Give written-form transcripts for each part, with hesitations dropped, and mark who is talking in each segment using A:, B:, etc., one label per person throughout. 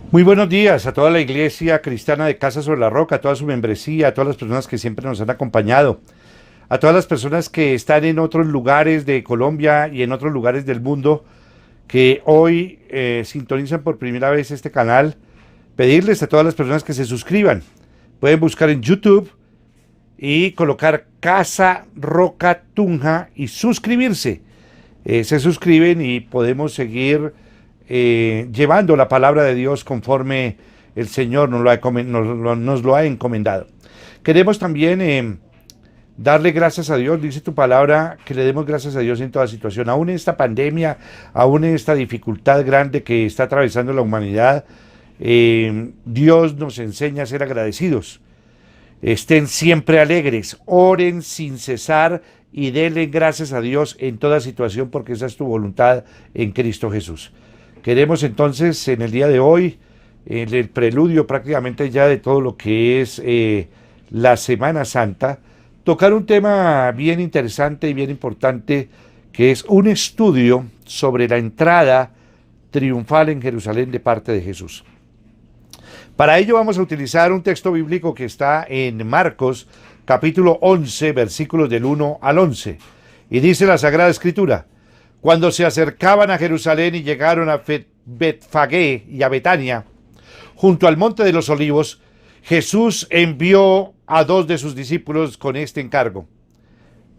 A: Muy buenos días a toda la iglesia cristiana de Casa sobre la Roca, a toda su membresía, a todas las personas que siempre nos han acompañado, a todas las personas que están en otros lugares de Colombia y en otros lugares del mundo que hoy sintonizan por primera vez este canal. Pedirles a todas las personas que se suscriban. Pueden buscar en YouTube y colocar Casa Roca Tunja y suscribirse. Se suscriben y podemos seguir llevando la palabra de Dios conforme el Señor nos lo ha encomendado. Queremos también darle gracias a Dios. Dice tu palabra que le demos gracias a Dios en toda situación, aún en esta pandemia, aún en esta dificultad grande que está atravesando la humanidad. Dios nos enseña a ser agradecidos. Estén siempre alegres, oren sin cesar y denle gracias a Dios en toda situación, porque esa es tu voluntad en Cristo Jesús. Queremos entonces en el día de hoy, en el preludio prácticamente ya de todo lo que es la Semana Santa, tocar un tema bien interesante y bien importante, que es un estudio sobre la entrada triunfal en Jerusalén de parte de Jesús. Para ello vamos a utilizar un texto bíblico que está en Marcos, capítulo 11, versículos del 1 al 11. Y dice la Sagrada Escritura: cuando se acercaban a Jerusalén y llegaron a Betfagé y a Betania, junto al monte de los Olivos, Jesús envió a dos de sus discípulos con este encargo: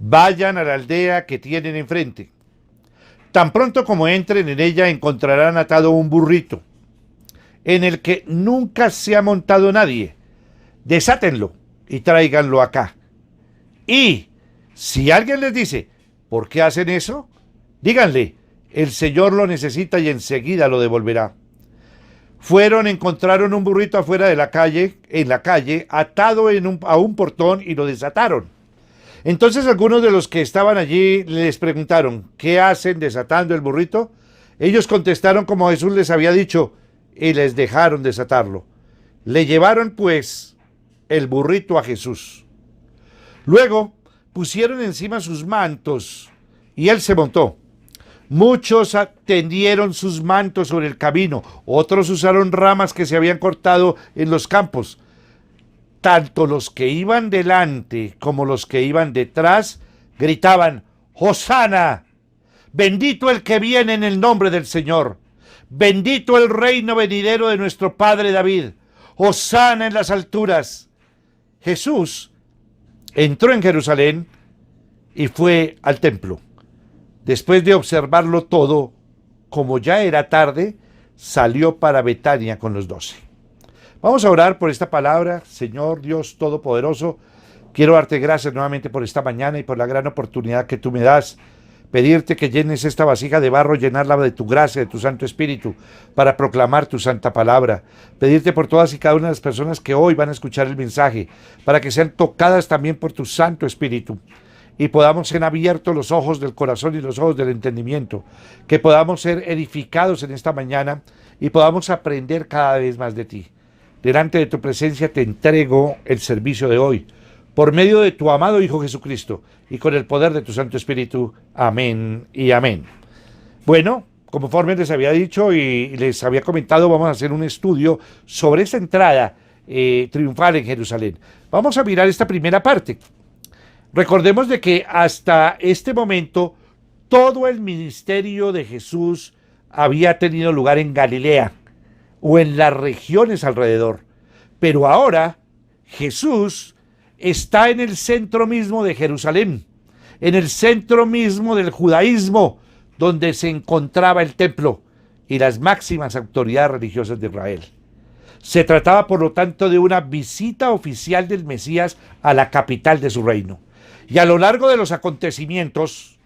A: vayan a la aldea que tienen enfrente. Tan pronto como entren en ella encontrarán atado un burrito, en el que nunca se ha montado nadie. Desátenlo y tráiganlo acá. Y si alguien les dice: ¿por qué hacen eso?, díganle: el Señor lo necesita y enseguida lo devolverá. Fueron, encontraron un burrito afuera de la calle, en la calle, atado a un portón, y lo desataron. Entonces algunos de los que estaban allí les preguntaron: ¿qué hacen desatando el burrito? Ellos contestaron como Jesús les había dicho, y les dejaron desatarlo. Le llevaron pues el burrito a Jesús. Luego pusieron encima sus mantos y él se montó. Muchos tendieron sus mantos sobre el camino, otros usaron ramas que se habían cortado en los campos. Tanto los que iban delante como los que iban detrás gritaban: ¡Hosana! Bendito el que viene en el nombre del Señor. Bendito el reino venidero de nuestro padre David. Hosana en las alturas. Jesús entró en Jerusalén y fue al templo. Después de observarlo todo, como ya era tarde, salió para Betania con los 12. Vamos a orar por esta palabra. Señor Dios Todopoderoso, quiero darte gracias nuevamente por esta mañana y por la gran oportunidad que tú me das. Pedirte que llenes esta vasija de barro, llenarla de tu gracia, de tu Santo Espíritu, para proclamar tu santa palabra. Pedirte por todas y cada una de las personas que hoy van a escuchar el mensaje, para que sean tocadas también por tu Santo Espíritu, y podamos ser abiertos los ojos del corazón y los ojos del entendimiento, que podamos ser edificados en esta mañana y podamos aprender cada vez más de ti. Delante de tu presencia te entrego el servicio de hoy, por medio de tu amado Hijo Jesucristo, y con el poder de tu Santo Espíritu. Amén y amén. Bueno, conforme les había dicho y les había comentado, vamos a hacer un estudio sobre esta entrada triunfal en Jerusalén. Vamos a mirar esta primera parte. Recordemos de que hasta este momento todo el ministerio de Jesús había tenido lugar en Galilea o en las regiones alrededor. Pero ahora Jesús está en el centro mismo de Jerusalén, en el centro mismo del judaísmo, donde se encontraba el templo y las máximas autoridades religiosas de Israel. Se trataba, por lo tanto, de una visita oficial del Mesías a la capital de su reino. Y a lo largo de los acontecimientos,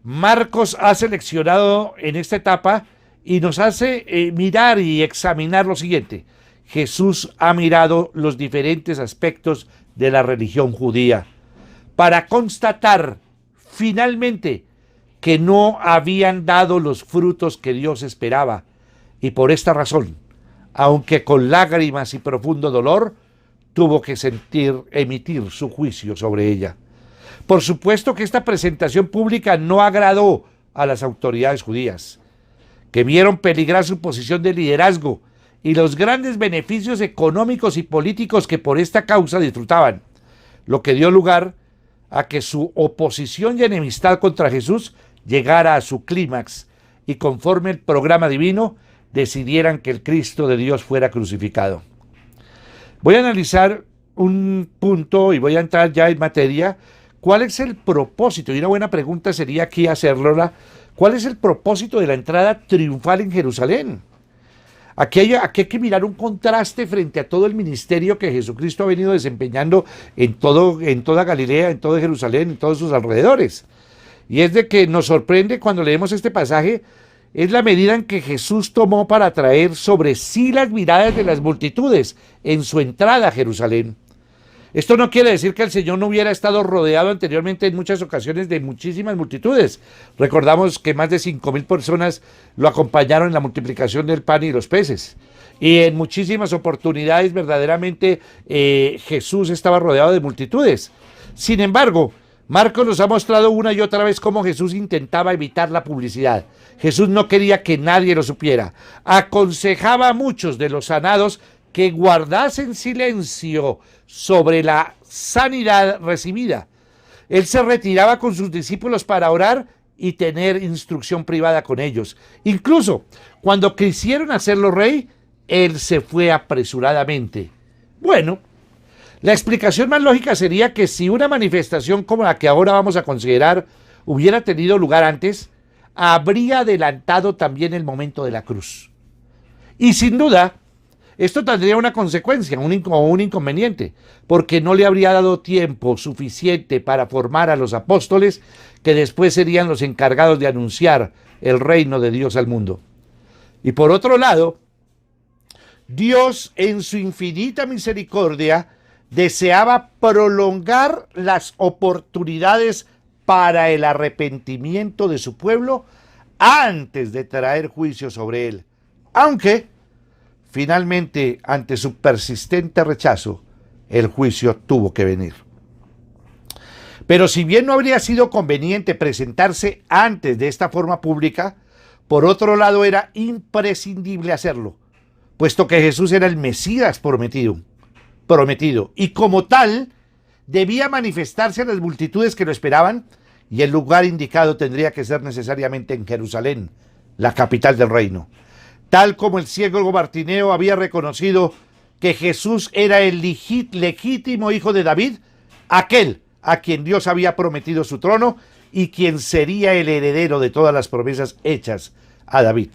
A: Marcos ha seleccionado en esta etapa y nos hace mirar y examinar lo siguiente. Jesús ha mirado los diferentes aspectos de la religión judía para constatar finalmente que no habían dado los frutos que Dios esperaba, y por esta razón, aunque con lágrimas y profundo dolor, tuvo que emitir su juicio sobre ella. Por supuesto que esta presentación pública no agradó a las autoridades judías, que vieron peligrar su posición de liderazgo y los grandes beneficios económicos y políticos que por esta causa disfrutaban, lo que dio lugar a que su oposición y enemistad contra Jesús llegara a su clímax y conforme el programa divino decidieran que el Cristo de Dios fuera crucificado. Voy a analizar un punto y voy a entrar ya en materia. ¿Cuál es el propósito? Y una buena pregunta sería aquí hacerlo. ¿Cuál es el propósito de la entrada triunfal en Jerusalén? Aquí hay que mirar un contraste frente a todo el ministerio que Jesucristo ha venido desempeñando en toda Galilea, en todo Jerusalén, en todos sus alrededores. Y es de que nos sorprende cuando leemos este pasaje, es la medida en que Jesús tomó para atraer sobre sí las miradas de las multitudes en su entrada a Jerusalén. Esto no quiere decir que el Señor no hubiera estado rodeado anteriormente en muchas ocasiones de muchísimas multitudes. Recordamos que más de 5,000 personas lo acompañaron en la multiplicación del pan y los peces. Y en muchísimas oportunidades verdaderamente Jesús estaba rodeado de multitudes. Sin embargo, Marcos nos ha mostrado una y otra vez cómo Jesús intentaba evitar la publicidad. Jesús no quería que nadie lo supiera. Aconsejaba a muchos de los sanados que guardasen silencio sobre la sanidad recibida. Él se retiraba con sus discípulos para orar y tener instrucción privada con ellos. Incluso cuando quisieron hacerlo rey, él se fue apresuradamente. Bueno, la explicación más lógica sería que si una manifestación como la que ahora vamos a considerar hubiera tenido lugar antes, habría adelantado también el momento de la cruz. Y sin duda, esto tendría una consecuencia, un inconveniente, porque no le habría dado tiempo suficiente para formar a los apóstoles que después serían los encargados de anunciar el reino de Dios al mundo. Y por otro lado, Dios en su infinita misericordia deseaba prolongar las oportunidades para el arrepentimiento de su pueblo antes de traer juicio sobre él, aunque finalmente, ante su persistente rechazo, el juicio tuvo que venir. Pero si bien no habría sido conveniente presentarse antes de esta forma pública, por otro lado era imprescindible hacerlo, puesto que Jesús era el Mesías prometido, y como tal, debía manifestarse a las multitudes que lo esperaban, y el lugar indicado tendría que ser necesariamente en Jerusalén, la capital del reino. Tal como el ciego Bartimeo había reconocido que Jesús era el legítimo hijo de David, aquel a quien Dios había prometido su trono y quien sería el heredero de todas las promesas hechas a David.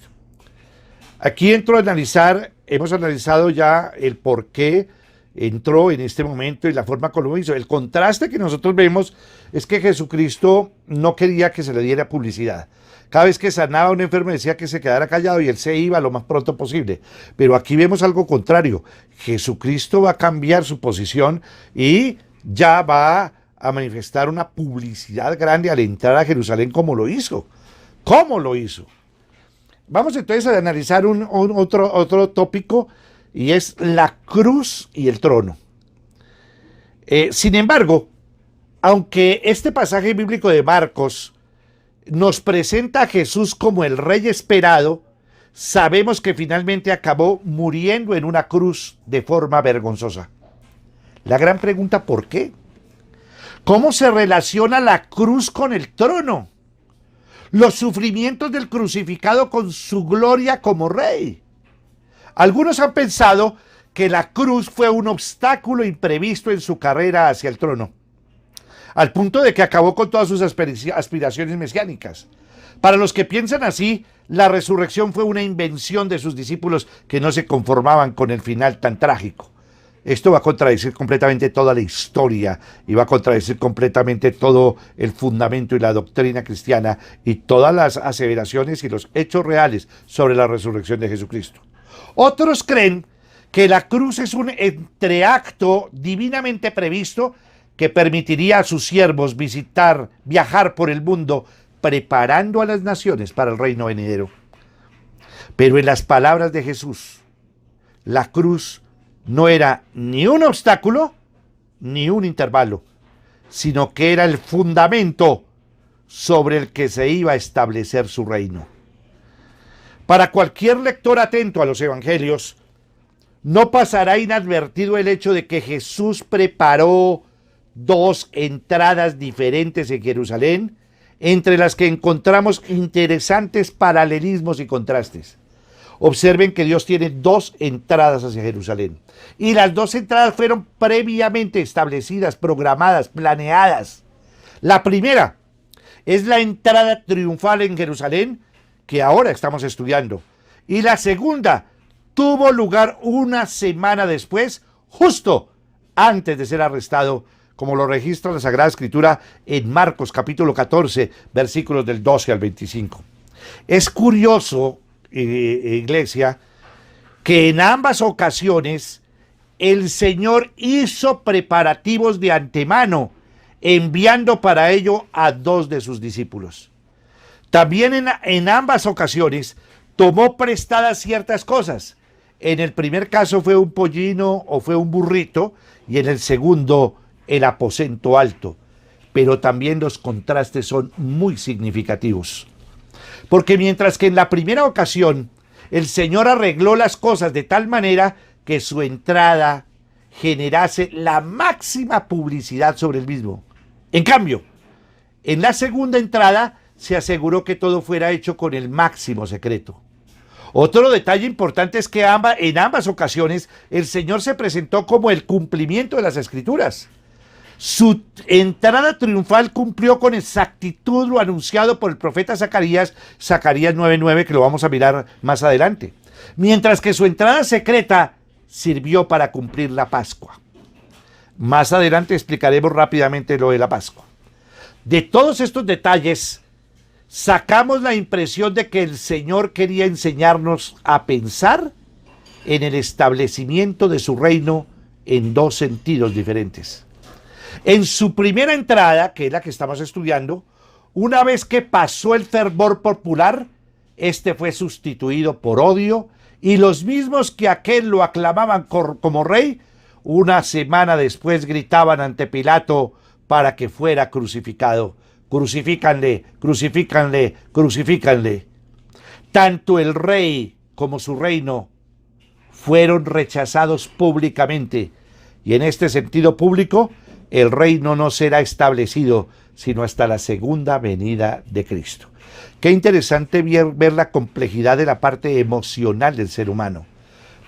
A: Aquí hemos analizado ya el por qué entró en este momento y la forma como lo hizo. El contraste que nosotros vemos es que Jesucristo no quería que se le diera publicidad. Cada vez que sanaba a un enfermo decía que se quedara callado y él se iba lo más pronto posible. Pero aquí vemos algo contrario. Jesucristo va a cambiar su posición y ya va a manifestar una publicidad grande al entrar a Jerusalén como lo hizo. ¿Cómo lo hizo? Vamos entonces a analizar otro tópico y es la cruz y el trono. Sin embargo, aunque este pasaje bíblico de Marcos nos presenta a Jesús como el rey esperado, sabemos que finalmente acabó muriendo en una cruz de forma vergonzosa. La gran pregunta, ¿por qué? ¿Cómo se relaciona la cruz con el trono? Los sufrimientos del crucificado con su gloria como rey. Algunos han pensado que la cruz fue un obstáculo imprevisto en su carrera hacia el trono, al punto de que acabó con todas sus aspiraciones mesiánicas. Para los que piensan así, la resurrección fue una invención de sus discípulos que no se conformaban con el final tan trágico. Esto va a contradecir completamente toda la historia y va a contradecir completamente todo el fundamento y la doctrina cristiana y todas las aseveraciones y los hechos reales sobre la resurrección de Jesucristo. Otros creen que la cruz es un entreacto divinamente previsto que permitiría a sus siervos viajar por el mundo preparando a las naciones para el reino venidero. Pero en las palabras de Jesús, la cruz no era ni un obstáculo ni un intervalo, sino que era el fundamento sobre el que se iba a establecer su reino. Para cualquier lector atento a los evangelios, No pasará inadvertido el hecho de que Jesús preparó dos entradas diferentes en Jerusalén, entre las que encontramos interesantes paralelismos y contrastes. Observen que Dios tiene dos entradas hacia Jerusalén. Y las dos entradas fueron previamente establecidas, programadas, planeadas. La primera es la entrada triunfal en Jerusalén, que ahora estamos estudiando. Y la segunda tuvo lugar una semana después, justo antes de ser arrestado, como lo registra la Sagrada Escritura en Marcos capítulo 14, versículos del 12 al 25. Es curioso, iglesia, que en ambas ocasiones el Señor hizo preparativos de antemano, enviando para ello a dos de sus discípulos. También en ambas ocasiones tomó prestadas ciertas cosas. En el primer caso fue un pollino o fue un burrito, y en el segundo el aposento alto. Pero también los contrastes son muy significativos. Porque mientras que en la primera ocasión el Señor arregló las cosas de tal manera que su entrada generase la máxima publicidad sobre el mismo. En cambio, en la segunda entrada se aseguró que todo fuera hecho con el máximo secreto. Otro detalle importante es que en ambas ocasiones el Señor se presentó como el cumplimiento de las Escrituras. Su entrada triunfal cumplió con exactitud lo anunciado por el profeta Zacarías 9:9, que lo vamos a mirar más adelante. Mientras que su entrada secreta sirvió para cumplir la Pascua. Más adelante explicaremos rápidamente lo de la Pascua. De todos estos detalles, sacamos la impresión de que el Señor quería enseñarnos a pensar en el establecimiento de su reino en dos sentidos diferentes. En su primera entrada, que es la que estamos estudiando, una vez que pasó el fervor popular, este fue sustituido por odio, y los mismos que aquel lo aclamaban como rey, una semana después gritaban ante Pilato para que fuera crucificado. Crucifícanle, crucifícanle, crucifícanle. Tanto el rey como su reino fueron rechazados públicamente, y en este sentido público, el reino no será establecido sino hasta la segunda venida de Cristo. Qué interesante ver la complejidad de la parte emocional del ser humano.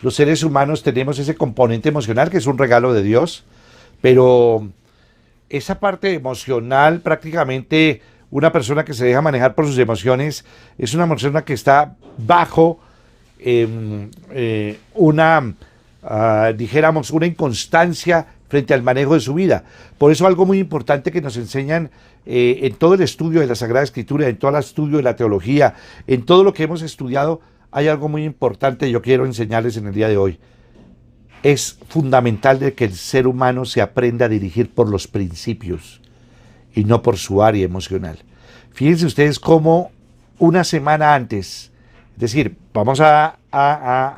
A: Los seres humanos tenemos ese componente emocional que es un regalo de Dios, pero esa parte emocional, prácticamente una persona que se deja manejar por sus emociones es una persona que está bajo dijéramos, una inconstancia frente al manejo de su vida. Por eso algo muy importante que nos enseñan en todo el estudio de la Sagrada Escritura, en todo el estudio de la teología, en todo lo que hemos estudiado, hay algo muy importante que yo quiero enseñarles en el día de hoy. Es fundamental de que el ser humano se aprenda a dirigir por los principios y no por su área emocional. Fíjense ustedes cómo una semana antes, es decir, vamos a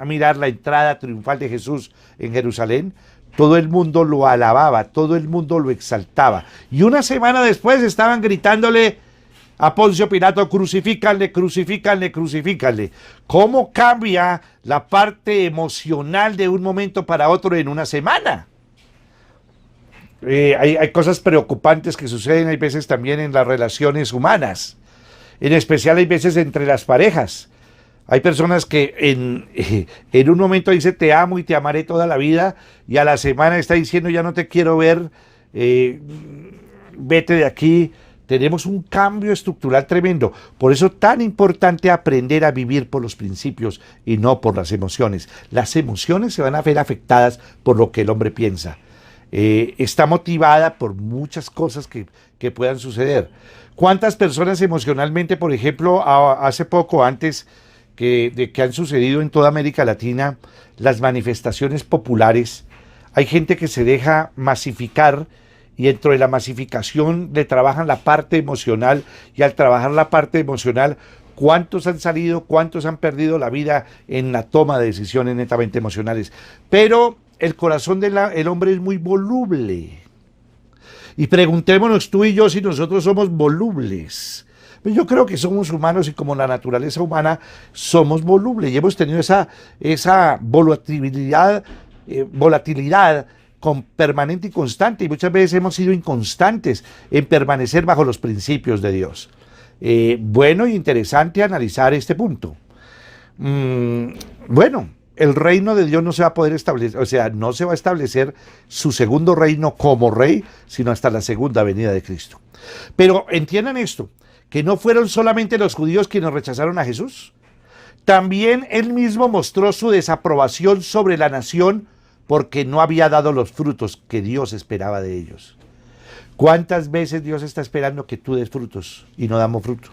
A: mirar la entrada triunfal de Jesús en Jerusalén, todo el mundo lo alababa, todo el mundo lo exaltaba. Y una semana después estaban gritándole a Poncio Pilato: crucifícanle, crucifícanle, crucifícanle. ¿Cómo cambia la parte emocional de un momento para otro en una semana? Hay cosas preocupantes que suceden, hay veces también en las relaciones humanas. En especial hay veces entre las parejas. Hay personas que en un momento dice te amo y te amaré toda la vida, y a la semana está diciendo ya no te quiero ver, vete de aquí. Tenemos un cambio estructural tremendo. Por eso tan importante aprender a vivir por los principios y no por las emociones. Las emociones se van a ver afectadas por lo que el hombre piensa. Está motivada por muchas cosas que puedan suceder. ¿Cuántas personas emocionalmente, por ejemplo, hace poco, antes que han sucedido en toda América Latina, las manifestaciones populares, hay gente que se deja masificar, y dentro de la masificación le trabajan la parte emocional, y al trabajar la parte emocional, ¿cuántos han salido, cuántos han perdido la vida en la toma de decisiones netamente emocionales? Pero el corazón del hombre es muy voluble. Y preguntémonos tú y yo si nosotros somos volubles. Pues yo creo que somos humanos y como la naturaleza humana somos volubles y hemos tenido esa volatilidad permanente y constante, y muchas veces hemos sido inconstantes en permanecer bajo los principios de Dios. Bueno y interesante analizar este punto. Bueno, el reino de Dios no se va a poder establecer, o sea, no se va a establecer su segundo reino como rey, sino hasta la segunda venida de Cristo. Pero entiendan esto, que no fueron solamente los judíos quienes rechazaron a Jesús. También él mismo mostró su desaprobación sobre la nación porque no había dado los frutos que Dios esperaba de ellos. ¿Cuántas veces Dios está esperando que tú des frutos y no damos fruto?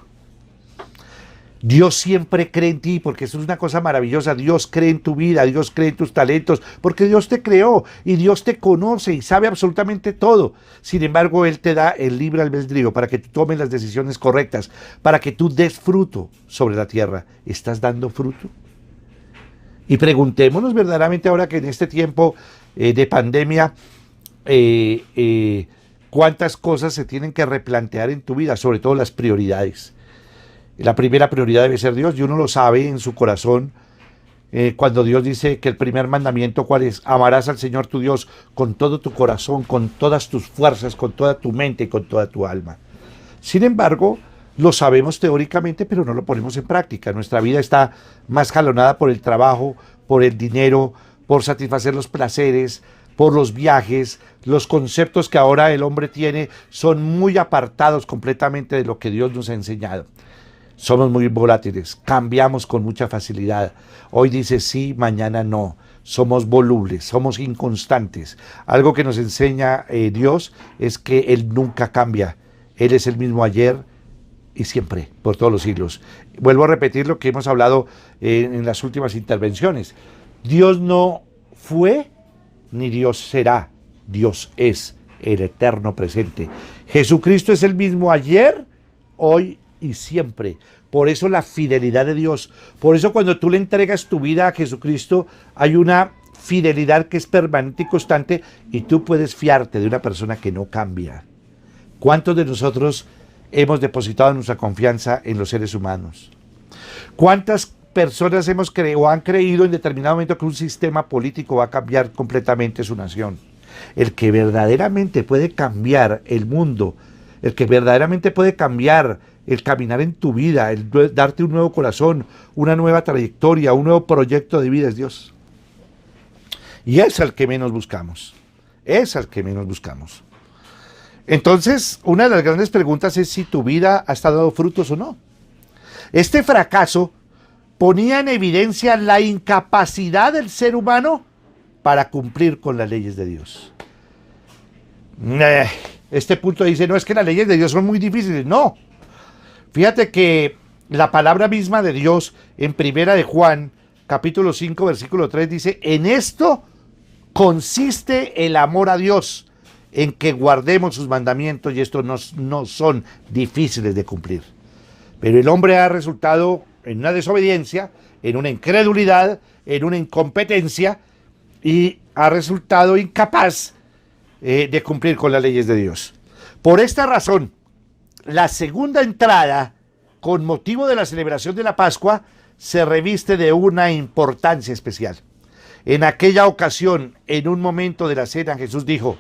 A: Dios siempre cree en ti, porque eso es una cosa maravillosa. Dios cree en tu vida, Dios cree en tus talentos, porque Dios te creó y Dios te conoce y sabe absolutamente todo. Sin embargo, Él te da el libre albedrío para que tú tomes las decisiones correctas, para que tú des fruto sobre la tierra. ¿Estás dando fruto? Y preguntémonos verdaderamente ahora que en este tiempo de pandemia, cuántas cosas se tienen que replantear en tu vida, sobre todo las prioridades. La primera prioridad debe ser Dios, y uno lo sabe en su corazón, cuando Dios dice que el primer mandamiento, ¿cuál es? Amarás al Señor tu Dios con todo tu corazón, con todas tus fuerzas, con toda tu mente y con toda tu alma. Sin embargo, lo sabemos teóricamente, pero no lo ponemos en práctica. Nuestra vida está más jalonada por el trabajo, por el dinero, por satisfacer los placeres, por los viajes. Los conceptos que ahora el hombre tiene son muy apartados completamente de lo que Dios nos ha enseñado. Somos muy volátiles, cambiamos con mucha facilidad. Hoy dice sí, mañana no. Somos volubles, somos inconstantes. Algo que nos enseña Dios es que Él nunca cambia. Él es el mismo ayer y siempre, por todos los siglos. Vuelvo a repetir lo que hemos hablado en las últimas intervenciones. Dios no fue ni Dios será. Dios es el eterno presente. Jesucristo es el mismo ayer, hoy y siempre. Por eso la fidelidad de Dios. Por eso cuando tú le entregas tu vida a Jesucristo, hay una fidelidad que es permanente y constante, y tú puedes fiarte de una persona que no cambia. ¿Cuántos de nosotros hemos depositado nuestra confianza en los seres humanos? ¿Cuántas personas hemos creído o han creído en determinado momento que un sistema político va a cambiar completamente su nación? El que verdaderamente puede cambiar el mundo, el que verdaderamente puede cambiar el caminar en tu vida, el darte un nuevo corazón, una nueva trayectoria, un nuevo proyecto de vida es Dios. Y es al que menos buscamos. Es al que menos buscamos. Entonces, una de las grandes preguntas es si tu vida ha estado dando frutos o no. Este fracaso ponía en evidencia la incapacidad del ser humano para cumplir con las leyes de Dios. Este punto dice, no, es que las leyes de Dios son muy difíciles. No. Fíjate que la palabra misma de Dios en Primera de Juan, capítulo 5, versículo 3, dice, en esto consiste el amor a Dios, en que guardemos sus mandamientos, y estos no son difíciles de cumplir. Pero el hombre ha resultado en una desobediencia, en una incredulidad, en una incompetencia, y ha resultado incapaz de cumplir con las leyes de Dios. Por esta razón, la segunda entrada, con motivo de la celebración de la Pascua, se reviste de una importancia especial. En aquella ocasión, en un momento de la cena, Jesús dijo,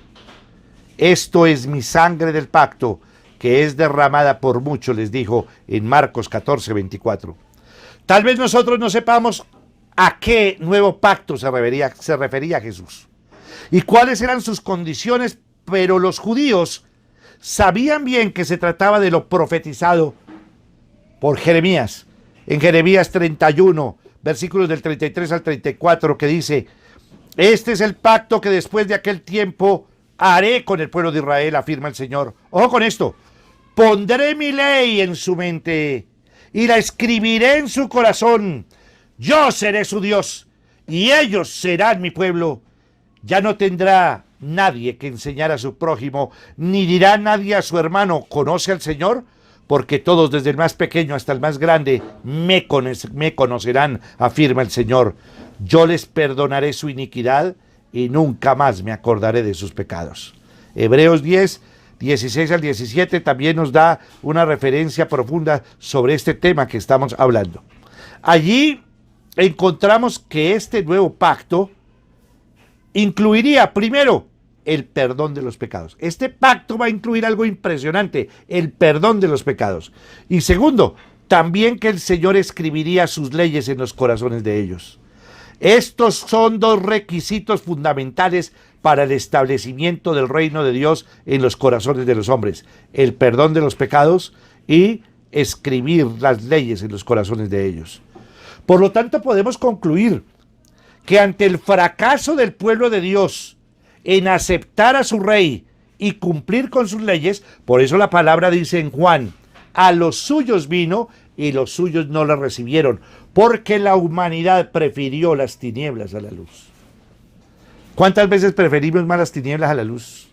A: esto es mi sangre del pacto, que es derramada por muchos, les dijo en Marcos 14, 24. Tal vez nosotros no sepamos a qué nuevo pacto se refería Jesús y cuáles eran sus condiciones, pero los judíos sabían bien que se trataba de lo profetizado por Jeremías. En Jeremías 31, versículos del 33 al 34, que dice, este es el pacto que después de aquel tiempo haré con el pueblo de Israel, afirma el Señor. Ojo con esto. Pondré mi ley en su mente y la escribiré en su corazón. Yo seré su Dios y ellos serán mi pueblo. Ya no tendrá nadie que enseñar a su prójimo, ni dirá nadie a su hermano, ¿conoce al Señor? Porque todos, desde el más pequeño hasta el más grande, me conocerán, afirma el Señor. Yo les perdonaré su iniquidad y nunca más me acordaré de sus pecados. Hebreos 10, 16 al 17 también nos da una referencia profunda sobre este tema que estamos hablando. Allí encontramos que este nuevo pacto incluiría primero el perdón de los pecados. Este pacto va a incluir algo impresionante, el perdón de los pecados. Y segundo, también que el Señor escribiría sus leyes en los corazones de ellos. Estos son dos requisitos fundamentales para el establecimiento del reino de Dios en los corazones de los hombres: el perdón de los pecados y escribir las leyes en los corazones de ellos. Por lo tanto, podemos concluir que ante el fracaso del pueblo de Dios en aceptar a su rey y cumplir con sus leyes, por eso la palabra dice en Juan: a los suyos vino y los suyos no le recibieron, porque la humanidad prefirió las tinieblas a la luz. ¿Cuántas veces preferimos más las tinieblas a la luz?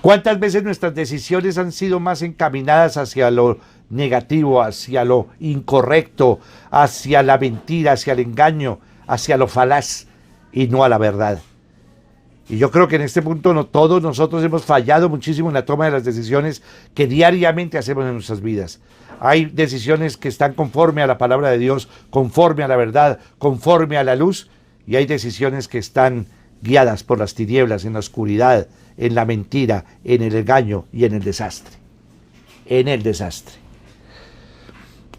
A: ¿Cuántas veces nuestras decisiones han sido más encaminadas hacia lo negativo, hacia lo incorrecto, hacia la mentira, hacia el engaño, hacia lo falaz y no a la verdad? Y yo creo que en este punto todos nosotros hemos fallado muchísimo en la toma de las decisiones que diariamente hacemos en nuestras vidas. Hay decisiones que están conforme a la palabra de Dios, conforme a la verdad, conforme a la luz, y hay decisiones que están guiadas por las tinieblas, en la oscuridad, en la mentira, en el engaño y en el desastre. En el desastre.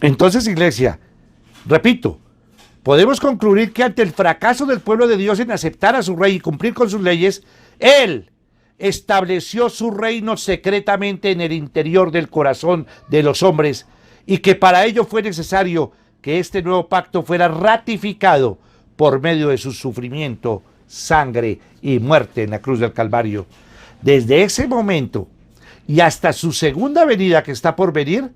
A: Entonces, iglesia, repito, podemos concluir que ante el fracaso del pueblo de Dios en aceptar a su rey y cumplir con sus leyes, Él estableció su reino secretamente en el interior del corazón de los hombres, y que para ello fue necesario que este nuevo pacto fuera ratificado por medio de su sufrimiento, sangre y muerte en la cruz del Calvario. Desde ese momento y hasta su segunda venida, que está por venir,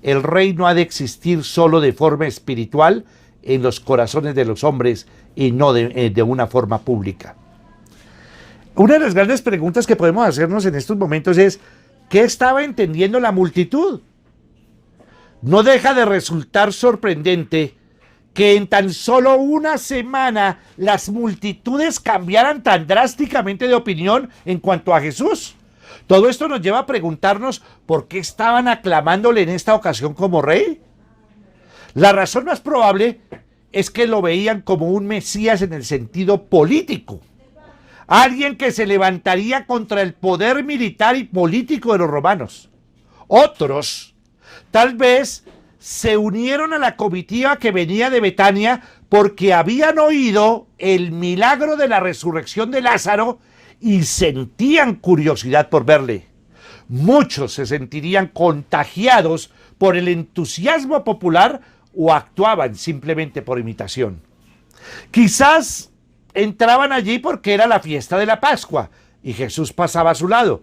A: el reino ha de existir solo de forma espiritual en los corazones de los hombres y no de una forma pública. Una de las grandes preguntas que podemos hacernos en estos momentos es: ¿qué estaba entendiendo la multitud? No deja de resultar sorprendente que en tan solo una semana las multitudes cambiaran tan drásticamente de opinión en cuanto a Jesús. Todo esto nos lleva a preguntarnos por qué estaban aclamándole en esta ocasión como rey. La razón más probable es que lo veían como un Mesías en el sentido político, alguien que se levantaría contra el poder militar y político de los romanos. Otros, tal vez, se unieron a la comitiva que venía de Betania porque habían oído el milagro de la resurrección de Lázaro y sentían curiosidad por verle. Muchos se sentirían contagiados por el entusiasmo popular o actuaban simplemente por imitación. Quizás entraban allí porque era la fiesta de la Pascua y Jesús pasaba a su lado.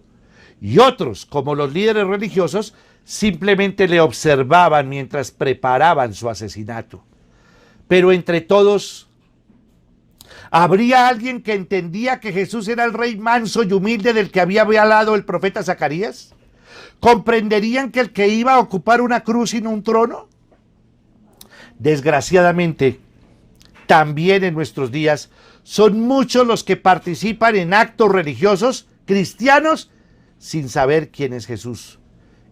A: Y otros, como los líderes religiosos, simplemente le observaban mientras preparaban su asesinato. Pero entre todos, ¿habría alguien que entendía que Jesús era el rey manso y humilde del que había hablado el profeta Zacarías? ¿Comprenderían que el que iba a ocupar una cruz y no un trono? Desgraciadamente, también en nuestros días, son muchos los que participan en actos religiosos cristianos sin saber quién es Jesús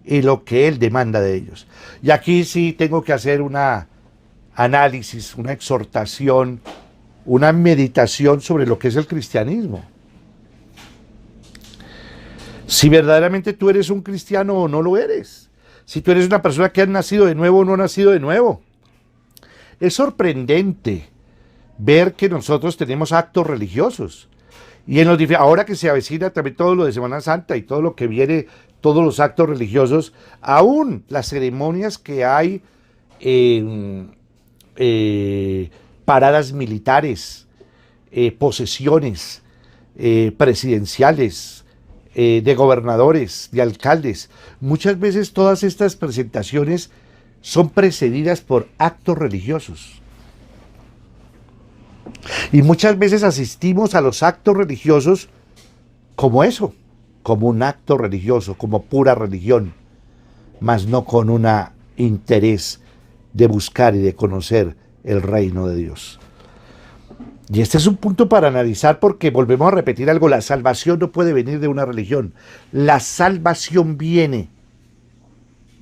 A: y lo que Él demanda de ellos. Y aquí sí tengo que hacer una análisis, una exhortación, una meditación sobre lo que es el cristianismo. Si verdaderamente tú eres un cristiano o no lo eres. Si tú eres una persona que ha nacido de nuevo o no ha nacido de nuevo. Es sorprendente ver que nosotros tenemos actos religiosos. Y ahora que se avecina también todo lo de Semana Santa y todo lo que viene, todos los actos religiosos, aún las ceremonias que hay en paradas militares, posesiones presidenciales, de gobernadores, de alcaldes. Muchas veces todas estas presentaciones son precedidas por actos religiosos. Y muchas veces asistimos a los actos religiosos como eso, como un acto religioso, como pura religión, mas no con un interés de buscar y de conocer el reino de Dios. Y este es un punto para analizar porque volvemos a repetir algo, la salvación no puede venir de una religión. La salvación viene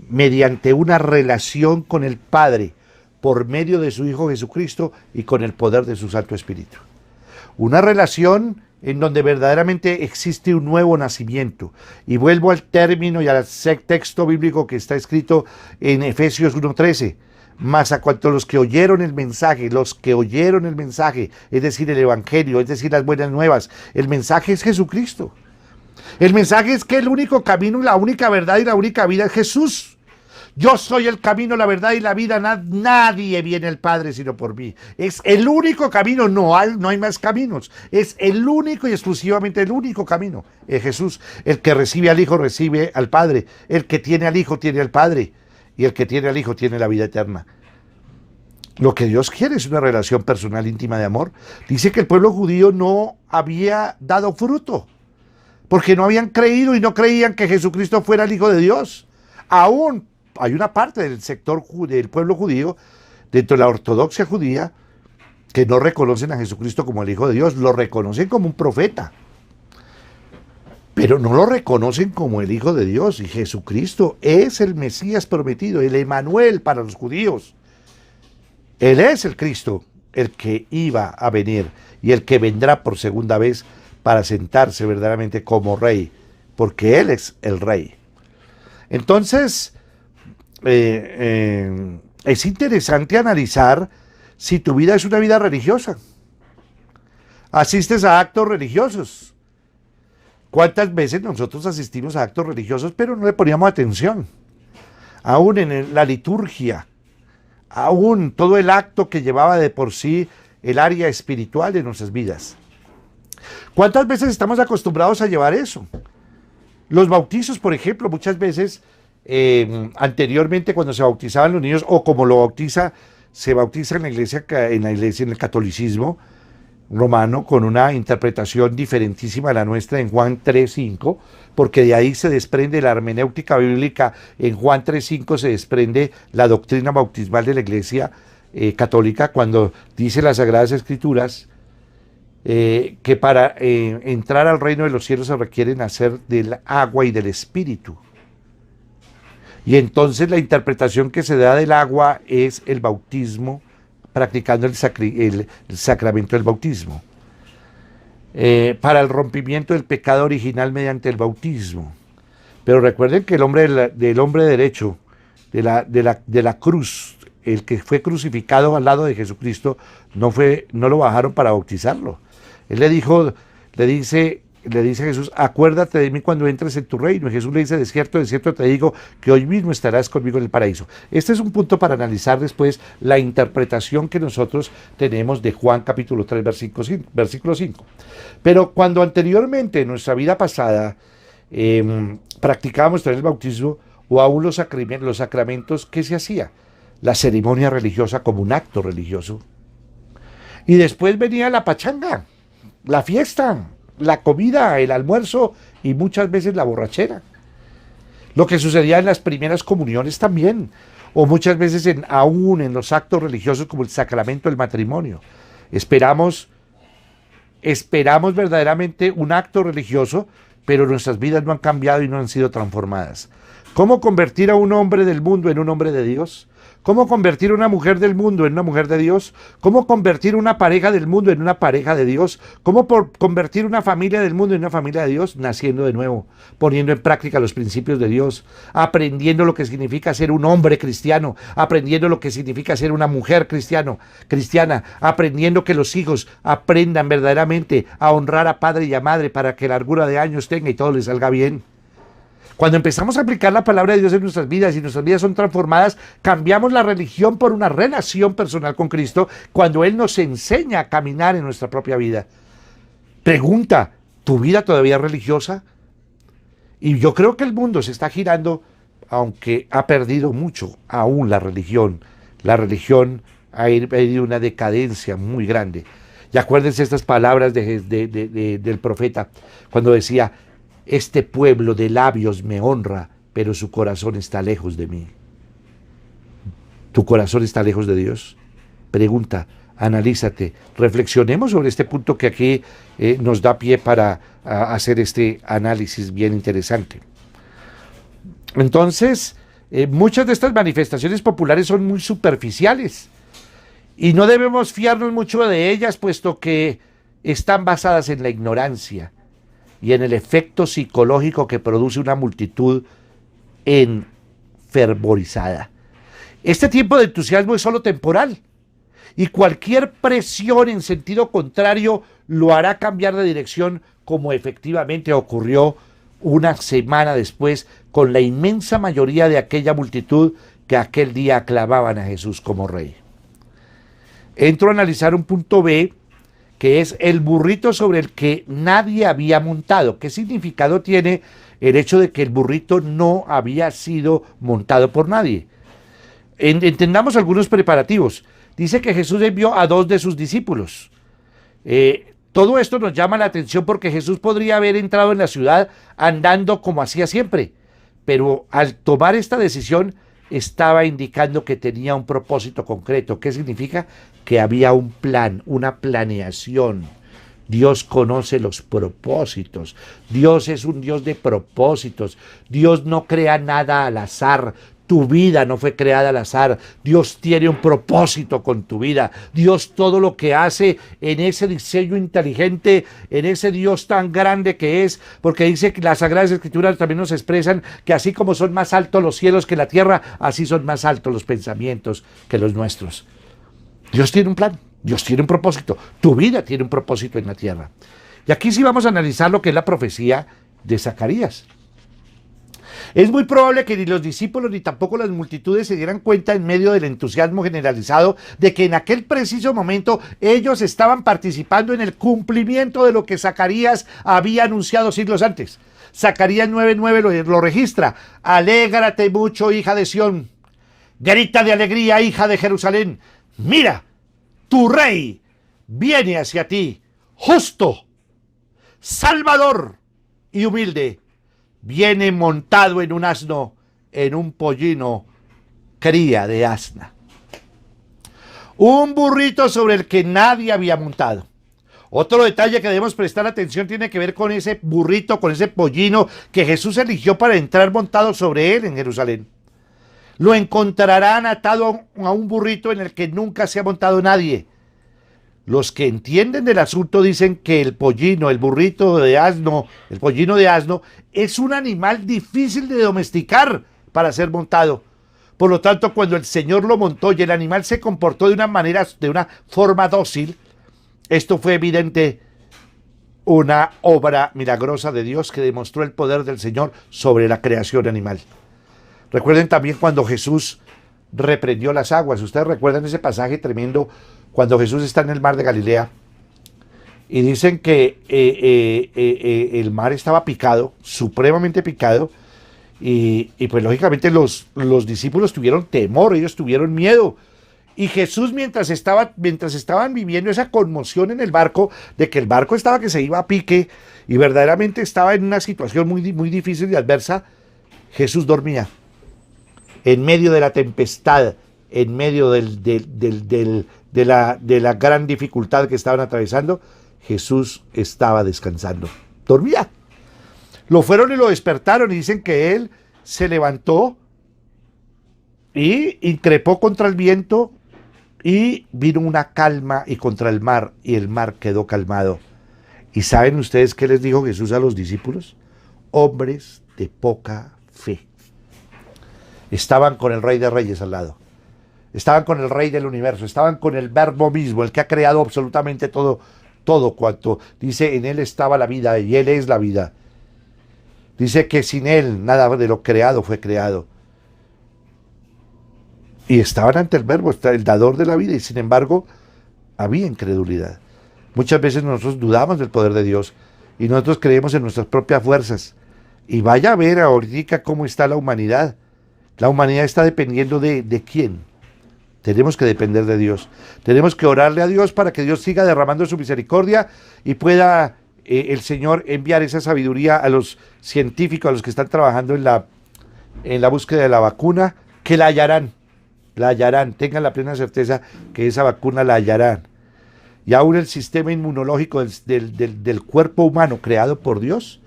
A: mediante una relación con el Padre por medio de su Hijo Jesucristo y con el poder de su Santo Espíritu. Una relación en donde verdaderamente existe un nuevo nacimiento. Y vuelvo al término y al texto bíblico que está escrito en Efesios 1:13. Mas a cuanto los que oyeron el mensaje, es decir, el Evangelio, es decir, las buenas nuevas, el mensaje es Jesucristo. El mensaje es que el único camino, la única verdad y la única vida es Jesús. Yo soy el camino, la verdad y la vida. Nadie viene al Padre sino por mí. Es el único camino, no hay más caminos. Es el único y exclusivamente el único camino. Es Jesús. El que recibe al Hijo recibe al Padre. El que tiene al Hijo tiene al Padre. Y el que tiene al Hijo tiene la vida eterna. Lo que Dios quiere es una relación personal íntima de amor. Dice que el pueblo judío no había dado fruto, porque no habían creído y no creían que Jesucristo fuera el Hijo de Dios. Aún hay una parte del sector del pueblo judío, dentro de la ortodoxia judía, que no reconocen a Jesucristo como el Hijo de Dios, lo reconocen como un profeta, pero no lo reconocen como el Hijo de Dios. Y Jesucristo es el Mesías prometido, el Emanuel para los judíos. Él es el Cristo, el que iba a venir y el que vendrá por segunda vez para sentarse verdaderamente como rey, porque Él es el rey. Entonces, es interesante analizar si tu vida es una vida religiosa. Asistes a actos religiosos. ¿Cuántas veces nosotros asistimos a actos religiosos pero no le poníamos atención? Aún en la liturgia, aún todo el acto que llevaba de por sí el área espiritual de nuestras vidas. ¿Cuántas veces estamos acostumbrados a llevar eso? Los bautizos, por ejemplo, muchas veces anteriormente cuando se bautizaban los niños, o como se bautiza en la iglesia, en el catolicismo romano, con una interpretación diferentísima a la nuestra en Juan 3:5, porque de ahí se desprende la hermenéutica bíblica. En Juan 3:5 se desprende la doctrina bautismal de la iglesia católica, cuando dice las Sagradas Escrituras que para entrar al reino de los cielos se requiere nacer del agua y del Espíritu. Y entonces la interpretación que se da del agua es el bautismo, practicando el sacramento del bautismo. Para el rompimiento del pecado original mediante el bautismo. Pero recuerden que el hombre del hombre derecho, de la cruz, el que fue crucificado al lado de Jesucristo, no lo bajaron para bautizarlo. Él le dice a Jesús: acuérdate de mí cuando entres en tu reino. Y Jesús le dice: de cierto te digo que hoy mismo estarás conmigo en el paraíso. Este es un punto para analizar después la interpretación que nosotros tenemos de Juan capítulo 3, versículo 5. Pero cuando anteriormente en nuestra vida pasada practicábamos el bautismo o aún los sacramentos, ¿qué se hacía? La ceremonia religiosa como un acto religioso. Y después venía la pachanga, la fiesta, la comida, el almuerzo y muchas veces la borrachera. Lo que sucedía en las primeras comuniones también, o muchas veces aún en los actos religiosos como el sacramento del matrimonio. Esperamos verdaderamente un acto religioso, pero nuestras vidas no han cambiado y no han sido transformadas. ¿Cómo convertir a un hombre del mundo en un hombre de Dios? ¿Cómo convertir una mujer del mundo en una mujer de Dios? ¿Cómo convertir una pareja del mundo en una pareja de Dios? ¿Cómo convertir una familia del mundo en una familia de Dios? Naciendo de nuevo, poniendo en práctica los principios de Dios, aprendiendo lo que significa ser un hombre cristiano, aprendiendo lo que significa ser una mujer cristiana, aprendiendo que los hijos aprendan verdaderamente a honrar a padre y a madre para que largura de años tenga y todo les salga bien. Cuando empezamos a aplicar la palabra de Dios en nuestras vidas y nuestras vidas son transformadas, cambiamos la religión por una relación personal con Cristo, cuando Él nos enseña a caminar en nuestra propia vida. Pregunta: ¿tu vida todavía es religiosa? Y yo creo que el mundo se está girando, aunque ha perdido mucho aún la religión. La religión ha ido una decadencia muy grande. Y acuérdense estas palabras del profeta, cuando decía: este pueblo de labios me honra, pero su corazón está lejos de mí. ¿Tu corazón está lejos de Dios? Pregunta: Analízate. Reflexionemos sobre este punto que aquí nos da pie para hacer este análisis bien interesante. Entonces, muchas de estas manifestaciones populares son muy superficiales y no debemos fiarnos mucho de ellas, puesto que están basadas en la ignorancia y en el efecto psicológico que produce una multitud enfervorizada. Este tipo de entusiasmo es solo temporal y cualquier presión en sentido contrario lo hará cambiar de dirección, como efectivamente ocurrió una semana después con la inmensa mayoría de aquella multitud que aquel día aclamaban a Jesús como rey. Entro a analizar un punto B, que es el burrito sobre el que nadie había montado. ¿Qué significado tiene el hecho de que el burrito no había sido montado por nadie? Entendamos algunos preparativos. Dice que Jesús envió a 2 de sus discípulos. Todo esto nos llama la atención porque Jesús podría haber entrado en la ciudad andando como hacía siempre, pero al tomar esta decisión estaba indicando que tenía un propósito concreto. ¿Qué significa? Que había un plan, una planeación. Dios conoce los propósitos. Dios es un Dios de propósitos. Dios no crea nada al azar. Tu vida no fue creada al azar. Dios tiene un propósito con tu vida. Dios todo lo que hace en ese diseño inteligente, en ese Dios tan grande que es, porque dice que las Sagradas Escrituras también nos expresan que así como son más altos los cielos que la tierra, así son más altos los pensamientos que los nuestros. Dios tiene un plan, Dios tiene un propósito. Tu vida tiene un propósito en la tierra. Y aquí sí vamos a analizar lo que es la profecía de Zacarías. Es muy probable que ni los discípulos ni tampoco las multitudes se dieran cuenta en medio del entusiasmo generalizado de que en aquel preciso momento ellos estaban participando en el cumplimiento de lo que Zacarías había anunciado siglos antes. Zacarías 9:9 lo registra. Alégrate mucho, hija de Sión. Grita de alegría, hija de Jerusalén. Mira, tu rey viene hacia ti, justo, salvador y humilde. Viene montado en un asno, en un pollino, cría de asna. Un burrito sobre el que nadie había montado. Otro detalle que debemos prestar atención tiene que ver con ese burrito, con ese pollino que Jesús eligió para entrar montado sobre él en Jerusalén. Lo encontrarán atado a un burrito en el que nunca se ha montado nadie. Los que entienden del asunto dicen que el pollino, el burrito de asno, el pollino de asno, es un animal difícil de domesticar para ser montado. Por lo tanto, cuando el Señor lo montó y el animal se comportó de una forma dócil, esto fue evidente, una obra milagrosa de Dios que demostró el poder del Señor sobre la creación animal. Recuerden también cuando Jesús reprendió las aguas. Ustedes recuerdan ese pasaje tremendo cuando Jesús está en el mar de Galilea y dicen que el mar estaba picado, supremamente picado, y pues lógicamente los discípulos tuvieron temor, ellos tuvieron miedo. Y Jesús, mientras estaban viviendo esa conmoción en el barco, de que el barco estaba que se iba a pique y verdaderamente estaba en una situación muy, muy difícil y adversa, Jesús dormía. En medio de la tempestad, en medio de la gran dificultad que estaban atravesando, Jesús estaba descansando. Dormía. Lo fueron y lo despertaron y dicen que él se levantó y increpó contra el viento y vino una calma y contra el mar, y el mar quedó calmado. ¿Y saben ustedes qué les dijo Jesús a los discípulos? Hombres de poca fe. Estaban con el Rey de Reyes al lado. Estaban con el Rey del universo. Estaban con el Verbo mismo, el que ha creado absolutamente todo cuanto. Dice, en él estaba la vida y él es la vida. Dice que sin él nada de lo creado fue creado. Y estaban ante el Verbo, el dador de la vida, y sin embargo había incredulidad. Muchas veces nosotros dudamos del poder de Dios y nosotros creemos en nuestras propias fuerzas. Y vaya a ver ahorita cómo está la humanidad. La humanidad está dependiendo de ¿quién? Tenemos que depender de Dios. Tenemos que orarle a Dios para que Dios siga derramando su misericordia y pueda el Señor enviar esa sabiduría a los científicos, a los que están trabajando en la búsqueda de la vacuna, que la hallarán. la hallarán, tengan la plena certeza que esa vacuna la hallarán. Y aún el sistema inmunológico del cuerpo humano creado por Dios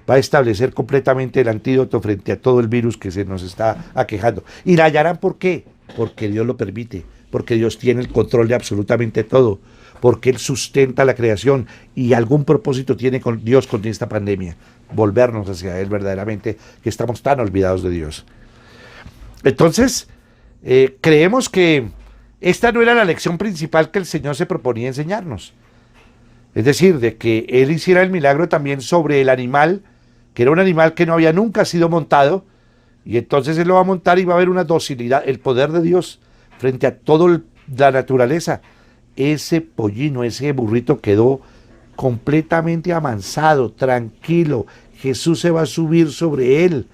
A: va a establecer completamente el antídoto frente a todo el virus que se nos está aquejando. Y la hallarán, ¿por qué? Porque Dios lo permite, porque Dios tiene el control de absolutamente todo, porque Él sustenta la creación y algún propósito tiene con Dios con esta pandemia, volvernos hacia Él verdaderamente, que estamos tan olvidados de Dios. Entonces, creemos que esta no era la lección principal que el Señor se proponía enseñarnos. Es decir, de que Él hiciera el milagro también sobre el animal, que era un animal que no había nunca sido montado, y entonces Él lo va a montar y va a haber una docilidad, el poder de Dios frente a toda la naturaleza. Ese pollino, ese burrito quedó completamente amansado, tranquilo. Jesús se va a subir sobre él.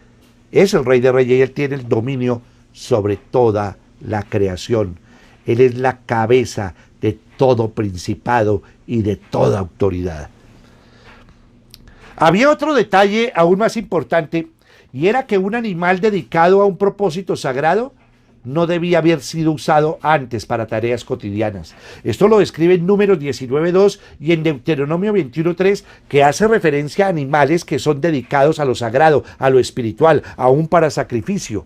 A: Es el Rey de Reyes y Él tiene el dominio sobre toda la creación. Él es la cabeza de todo principado y de toda autoridad. Había otro detalle aún más importante, y era que un animal dedicado a un propósito sagrado no debía haber sido usado antes para tareas cotidianas. Esto lo describe en Números 19:2 y en Deuteronomio 21:3, que hace referencia a animales que son dedicados a lo sagrado, a lo espiritual, aún para sacrificio.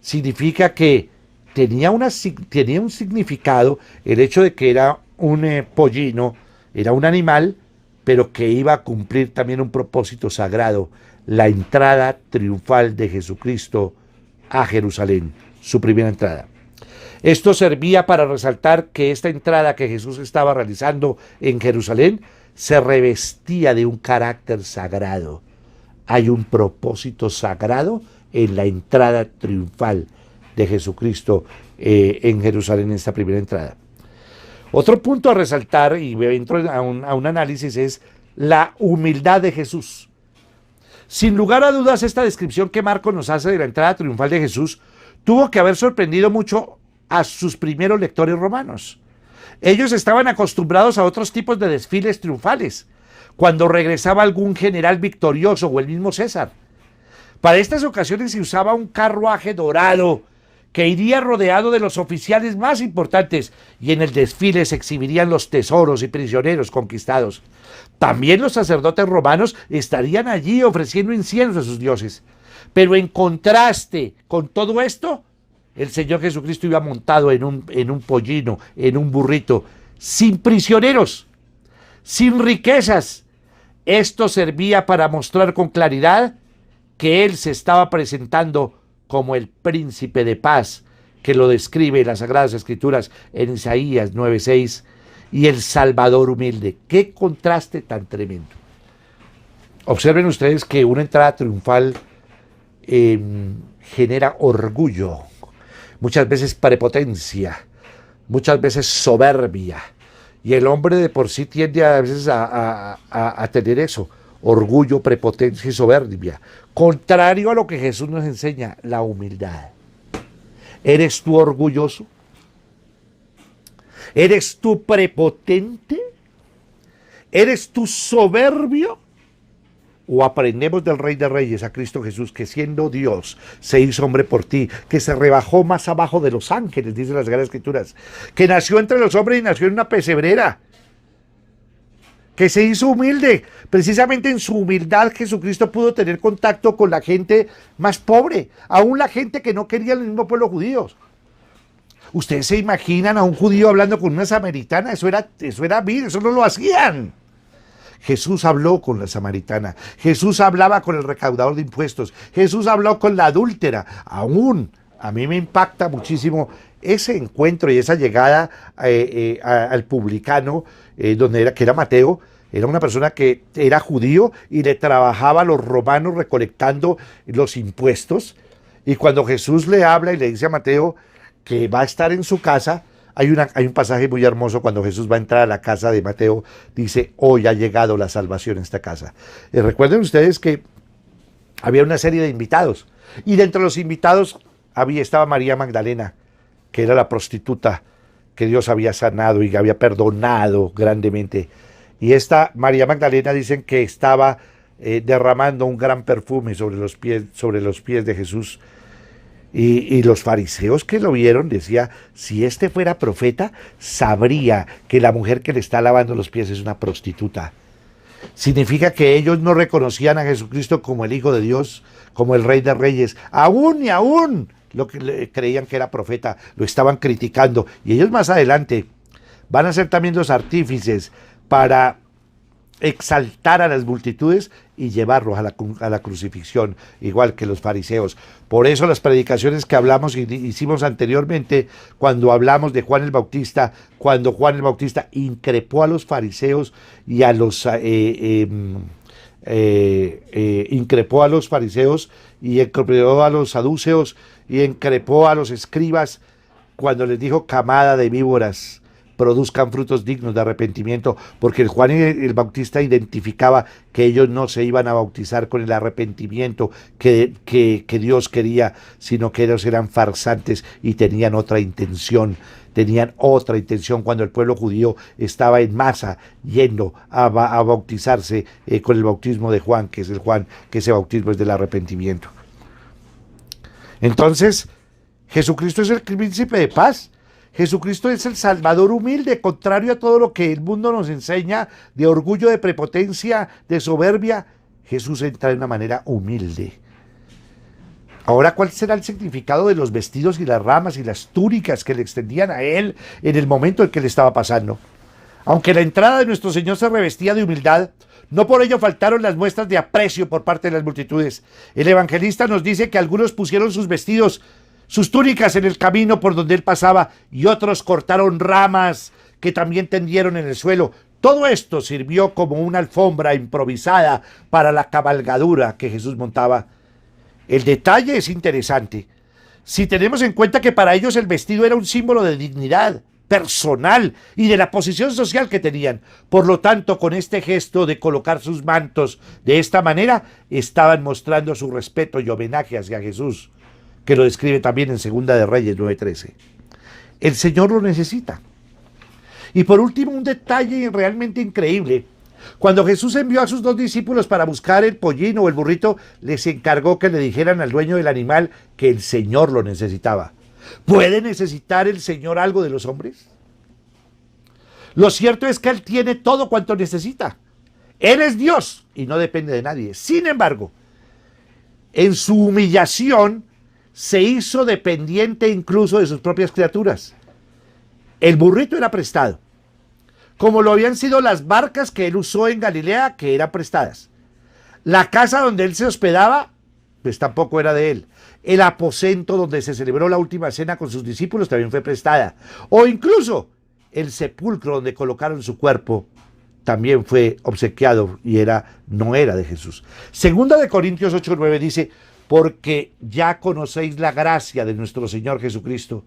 A: Significa que tenía un significado el hecho de que era un pollino, era un animal, pero que iba a cumplir también un propósito sagrado, la entrada triunfal de Jesucristo a Jerusalén, su primera entrada. Esto servía para resaltar que esta entrada que Jesús estaba realizando en Jerusalén se revestía de un carácter sagrado. Hay un propósito sagrado en la entrada triunfal de Jesucristo en Jerusalén, en esta primera entrada. Otro punto a resaltar, y entro a un análisis, es la humildad de Jesús. Sin lugar a dudas, esta descripción que Marcos nos hace de la entrada triunfal de Jesús tuvo que haber sorprendido mucho a sus primeros lectores romanos. Ellos estaban acostumbrados a otros tipos de desfiles triunfales, cuando regresaba algún general victorioso o el mismo César. Para estas ocasiones se usaba un carruaje dorado que iría rodeado de los oficiales más importantes, y en el desfile se exhibirían los tesoros y prisioneros conquistados. También los sacerdotes romanos estarían allí ofreciendo incienso a sus dioses. Pero en contraste con todo esto, el Señor Jesucristo iba montado en un pollino, en un burrito, sin prisioneros, sin riquezas. Esto servía para mostrar con claridad que Él se estaba presentando como el príncipe de paz, que lo describe en las Sagradas Escrituras en Isaías 9:6, y el Salvador humilde. ¡Qué contraste tan tremendo! Observen ustedes que una entrada triunfal genera orgullo, muchas veces prepotencia, muchas veces soberbia, y el hombre de por sí tiende a veces a tener eso, orgullo, prepotencia y soberbia, contrario a lo que Jesús nos enseña, la humildad. ¿Eres tú orgulloso? ¿Eres tú prepotente? ¿Eres tú soberbio? ¿O aprendemos del Rey de Reyes, a Cristo Jesús, que siendo Dios se hizo hombre por ti, que se rebajó más abajo de los ángeles, dicen las Sagradas Escrituras, que nació entre los hombres y nació en una pesebrera, que se hizo humilde? Precisamente en su humildad Jesucristo pudo tener contacto con la gente más pobre, aún la gente que no quería el mismo pueblo judío. ¿Ustedes se imaginan a un judío hablando con una samaritana? Eso era vil, eso no lo hacían. Jesús habló con la samaritana, Jesús hablaba con el recaudador de impuestos, Jesús habló con la adúltera. Aún a mí me impacta muchísimo ese encuentro y esa llegada al publicano, que era Mateo. Era una persona que era judío y le trabajaba a los romanos recolectando los impuestos. Y cuando Jesús le habla y le dice a Mateo que va a estar en su casa, hay un pasaje muy hermoso cuando Jesús va a entrar a la casa de Mateo, dice: hoy ha llegado la salvación en esta casa. Recuerden ustedes que había una serie de invitados, y dentro de los invitados estaba María Magdalena, que era la prostituta que Dios había sanado y había perdonado grandemente. Y esta María Magdalena dicen que estaba derramando un gran perfume sobre los pies de Jesús. Y los fariseos que lo vieron decía, si este fuera profeta, sabría que la mujer que le está lavando los pies es una prostituta. Significa que ellos no reconocían a Jesucristo como el Hijo de Dios, como el Rey de Reyes, aún y aún lo que creían que era profeta, lo estaban criticando. Y ellos más adelante van a ser también los artífices para exaltar a las multitudes y llevarlos a la crucifixión, igual que los fariseos. Por eso las predicaciones que hablamos y hicimos anteriormente, cuando hablamos de Juan el Bautista, cuando Juan el Bautista increpó a los fariseos y a los increpó a los fariseos y increpó a los saduceos y increpó a los escribas, cuando les dijo camada de víboras, produzcan frutos dignos de arrepentimiento, porque Juan el Bautista identificaba que ellos no se iban a bautizar con el arrepentimiento que Dios quería, sino que ellos eran farsantes y tenían otra intención cuando el pueblo judío estaba en masa yendo a bautizarse con el bautismo de Juan, que ese bautismo es del arrepentimiento. Entonces, Jesucristo es el príncipe de paz. Jesucristo es el Salvador humilde, contrario a todo lo que el mundo nos enseña de orgullo, de prepotencia, de soberbia. Jesús entra de una manera humilde. Ahora, ¿cuál será el significado de los vestidos y las ramas y las túnicas que le extendían a él en el momento en que le estaba pasando? Aunque la entrada de nuestro Señor se revestía de humildad, no por ello faltaron las muestras de aprecio por parte de las multitudes. El evangelista nos dice que algunos pusieron sus vestidos, sus túnicas en el camino por donde él pasaba, y otros cortaron ramas que también tendieron en el suelo. Todo esto sirvió como una alfombra improvisada para la cabalgadura que Jesús montaba. El detalle es interesante. Si tenemos en cuenta que para ellos el vestido era un símbolo de dignidad personal y de la posición social que tenían. Por lo tanto, con este gesto de colocar sus mantos de esta manera, estaban mostrando su respeto y homenaje hacia Jesús, que lo describe también en Segunda de Reyes 9:13. El Señor lo necesita. Y por último, un detalle realmente increíble. Cuando Jesús envió a sus 2 discípulos para buscar el pollín o el burrito, les encargó que le dijeran al dueño del animal que el Señor lo necesitaba. ¿Puede necesitar el Señor algo de los hombres? Lo cierto es que Él tiene todo cuanto necesita. Él es Dios y no depende de nadie. Sin embargo, en su humillación, se hizo dependiente incluso de sus propias criaturas. El burrito era prestado, como lo habían sido las barcas que él usó en Galilea, que eran prestadas. La casa donde él se hospedaba, pues tampoco era de él. El aposento donde se celebró la última cena con sus discípulos también fue prestada. O incluso el sepulcro donde colocaron su cuerpo también fue obsequiado y no era de Jesús. Segunda de Corintios 8:9 dice: porque ya conocéis la gracia de nuestro Señor Jesucristo,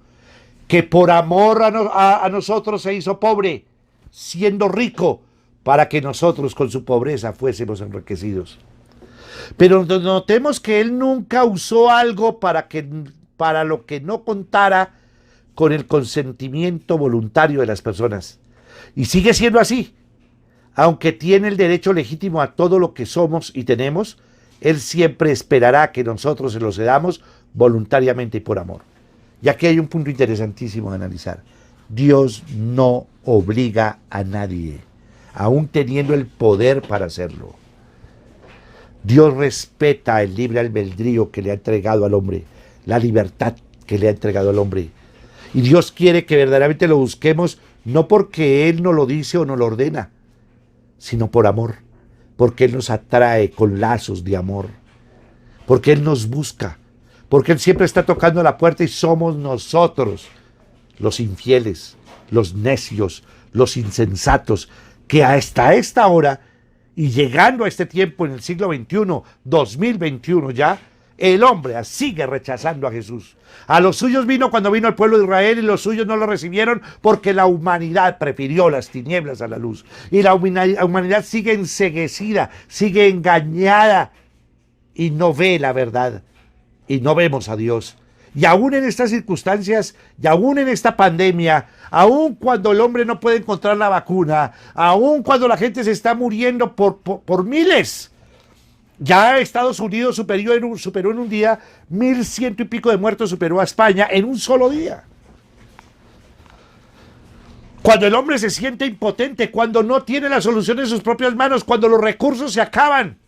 A: que por amor a nosotros se hizo pobre, siendo rico, para que nosotros con su pobreza fuésemos enriquecidos. Pero notemos que Él nunca usó algo para lo que no contara con el consentimiento voluntario de las personas. Y sigue siendo así. Aunque tiene el derecho legítimo a todo lo que somos y tenemos, Él siempre esperará que nosotros se lo cedamos voluntariamente y por amor. Y aquí hay un punto interesantísimo de analizar. Dios no obliga a nadie, aún teniendo el poder para hacerlo. Dios respeta el libre albedrío que le ha entregado al hombre, la libertad que le ha entregado al hombre. Y Dios quiere que verdaderamente lo busquemos, no porque Él nos lo dice o nos lo ordena, sino por amor. Porque Él nos atrae con lazos de amor, porque Él nos busca, porque Él siempre está tocando la puerta y somos nosotros, los infieles, los necios, los insensatos, que hasta esta hora y llegando a este tiempo en el siglo XXI, 2021 ya, el hombre sigue rechazando a Jesús. A los suyos vino cuando vino el pueblo de Israel y los suyos no lo recibieron porque la humanidad prefirió las tinieblas a la luz. Y la humanidad sigue enceguecida, sigue engañada y no ve la verdad. Y no vemos a Dios. Y aún en estas circunstancias, y aún en esta pandemia, aún cuando el hombre no puede encontrar la vacuna, aún cuando la gente se está muriendo por miles, Ya Estados Unidos superó en un día 1.100 y pico de muertos, superó a España en un solo día. Cuando el hombre se siente impotente, cuando no tiene la solución en sus propias manos, cuando los recursos se acaban.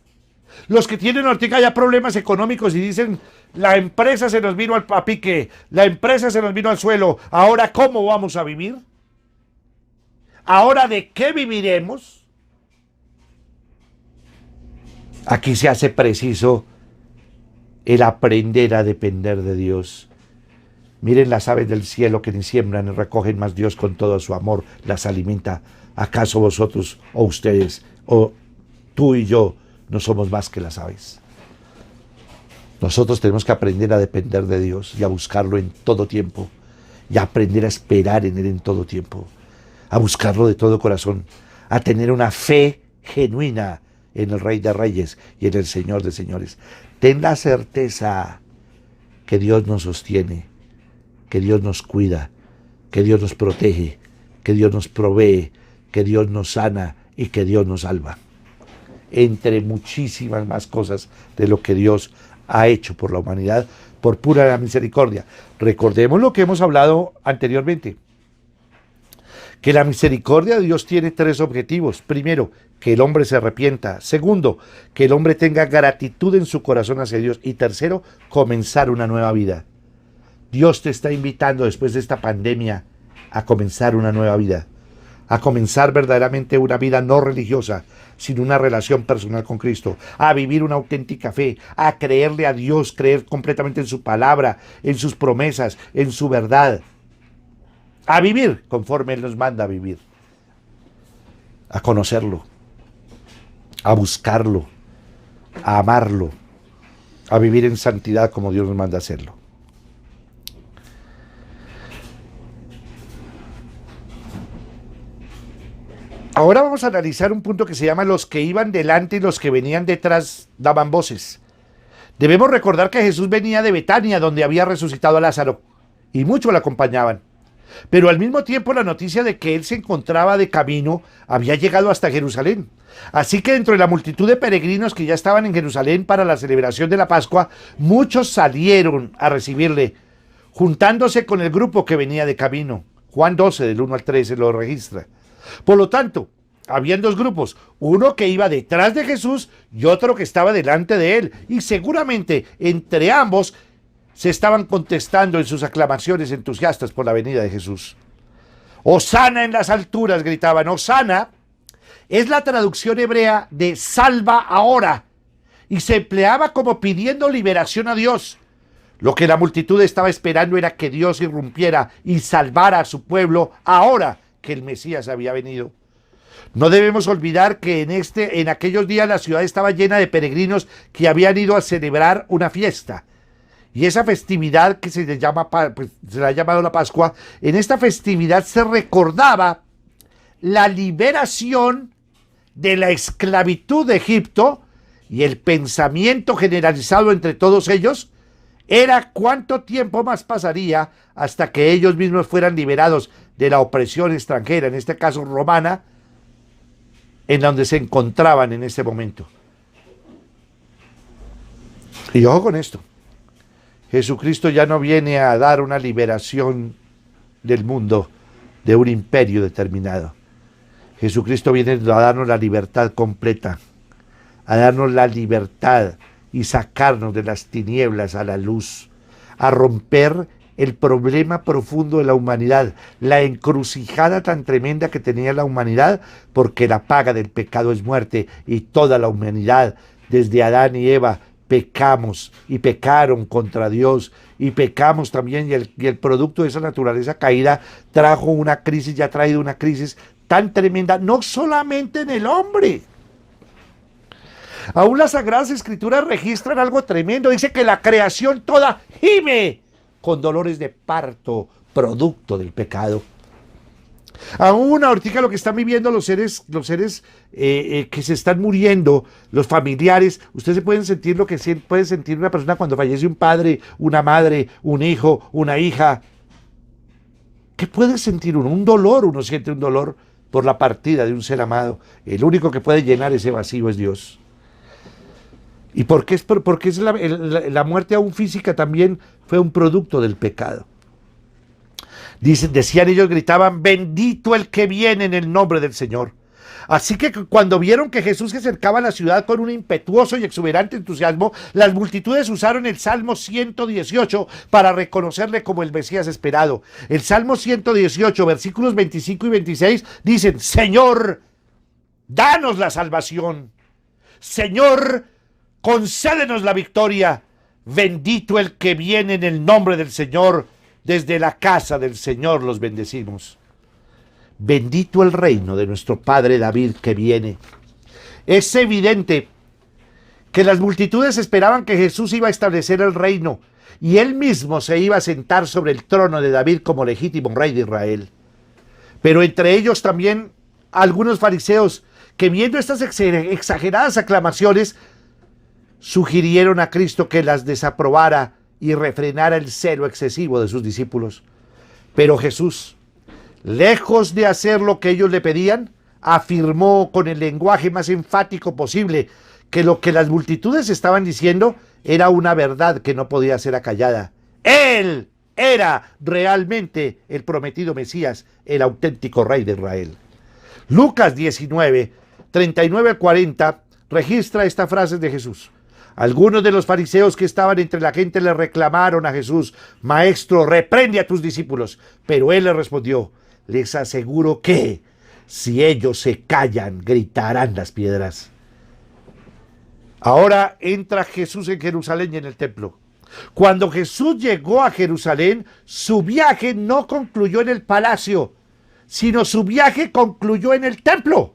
A: Los que tienen ahorita ya problemas económicos y dicen, la empresa se nos vino a pique, la empresa se nos vino al suelo, ahora ¿cómo vamos a vivir? ¿Ahora de qué viviremos? Aquí se hace preciso el aprender a depender de Dios. Miren las aves del cielo que ni siembran ni recogen, más Dios con todo su amor las alimenta. ¿Acaso vosotros o ustedes o tú y yo no somos más que las aves? Nosotros tenemos que aprender a depender de Dios y a buscarlo en todo tiempo y a aprender a esperar en Él en todo tiempo, a buscarlo de todo corazón, a tener una fe genuina en el Rey de Reyes y en el Señor de Señores. Ten la certeza que Dios nos sostiene, que Dios nos cuida, que Dios nos protege, que Dios nos provee, que Dios nos sana y que Dios nos salva. Entre muchísimas más cosas de lo que Dios ha hecho por la humanidad, por pura misericordia. Recordemos lo que hemos hablado anteriormente, que la misericordia de Dios tiene tres objetivos. Primero, que el hombre se arrepienta. Segundo, que el hombre tenga gratitud en su corazón hacia Dios. Y tercero, comenzar una nueva vida. Dios te está invitando después de esta pandemia a comenzar una nueva vida, a comenzar verdaderamente una vida no religiosa, sino una relación personal con Cristo, a vivir una auténtica fe, a creerle a Dios, creer completamente en su palabra, en sus promesas, en su verdad, a vivir conforme Él nos manda a vivir, a conocerlo, a buscarlo, a amarlo, a vivir en santidad como Dios nos manda a hacerlo. Ahora vamos a analizar un punto que se llama los que iban delante y los que venían detrás daban voces. Debemos recordar que Jesús venía de Betania, donde había resucitado a Lázaro, y muchos le acompañaban. Pero al mismo tiempo la noticia de que él se encontraba de camino había llegado hasta Jerusalén. Así que dentro de la multitud de peregrinos que ya estaban en Jerusalén para la celebración de la Pascua, muchos salieron a recibirle, juntándose con el grupo que venía de camino. Juan 12, del 1 al 13, lo registra. Por lo tanto, habían dos grupos, uno que iba detrás de Jesús y otro que estaba delante de él. Y seguramente entre ambos se estaban contestando en sus aclamaciones entusiastas por la venida de Jesús. Hosana en las alturas, gritaban. Hosana es la traducción hebrea de salva ahora y se empleaba como pidiendo liberación a Dios. Lo que la multitud estaba esperando era que Dios irrumpiera y salvara a su pueblo ahora que el Mesías había venido. No debemos olvidar que en aquellos días la ciudad estaba llena de peregrinos que habían ido a celebrar una fiesta. Y esa festividad que se le ha llamado la Pascua, en esta festividad se recordaba la liberación de la esclavitud de Egipto, y el pensamiento generalizado entre todos ellos era cuánto tiempo más pasaría hasta que ellos mismos fueran liberados de la opresión extranjera, en este caso romana, en donde se encontraban en ese momento. Y ojo con esto, Jesucristo ya no viene a dar una liberación del mundo, de un imperio determinado. Jesucristo viene a darnos la libertad completa, a darnos la libertad y sacarnos de las tinieblas a la luz, a romper el problema profundo de la humanidad, la encrucijada tan tremenda que tenía la humanidad, porque la paga del pecado es muerte, y toda la humanidad, desde Adán y Eva, pecamos y pecaron contra Dios, y pecamos también, y el producto de esa naturaleza caída trajo una crisis y ha traído una crisis tan tremenda, no solamente en el hombre. Aún las Sagradas Escrituras registran algo tremendo. Dice que la creación toda gime con dolores de parto, producto del pecado. Aún ahorita lo que están viviendo los seres que se están muriendo, los familiares, ustedes pueden sentir lo que puede sentir una persona cuando fallece un padre, una madre, un hijo, una hija. ¿Qué puede sentir uno? Un dolor, uno siente un dolor por la partida de un ser amado. El único que puede llenar ese vacío es Dios. ¿Y por qué porque es la muerte aún física también fue un producto del pecado? Decían ellos, gritaban, bendito el que viene en el nombre del Señor. Así que cuando vieron que Jesús se acercaba a la ciudad con un impetuoso y exuberante entusiasmo, las multitudes usaron el Salmo 118 para reconocerle como el Mesías esperado. El Salmo 118, versículos 25 y 26 dicen, Señor, danos la salvación. Señor, concédenos la victoria. Bendito el que viene en el nombre del Señor. Desde la casa del Señor los bendecimos. Bendito el reino de nuestro padre David que viene. Es evidente que las multitudes esperaban que Jesús iba a establecer el reino y él mismo se iba a sentar sobre el trono de David como legítimo rey de Israel. Pero entre ellos también algunos fariseos que, viendo estas exageradas aclamaciones, sugirieron a Cristo que las desaprobara y refrenara el celo excesivo de sus discípulos. Pero Jesús, lejos de hacer lo que ellos le pedían, afirmó con el lenguaje más enfático posible que lo que las multitudes estaban diciendo era una verdad que no podía ser acallada. Él era realmente el prometido Mesías, el auténtico rey de Israel. Lucas 19, 39 al 40 registra esta frase de Jesús. Algunos de los fariseos que estaban entre la gente le reclamaron a Jesús, Maestro, reprende a tus discípulos. Pero él les respondió, les aseguro que si ellos se callan, gritarán las piedras. Ahora entra Jesús en Jerusalén y en el templo. Cuando Jesús llegó a Jerusalén, su viaje no concluyó en el palacio, sino su viaje concluyó en el templo.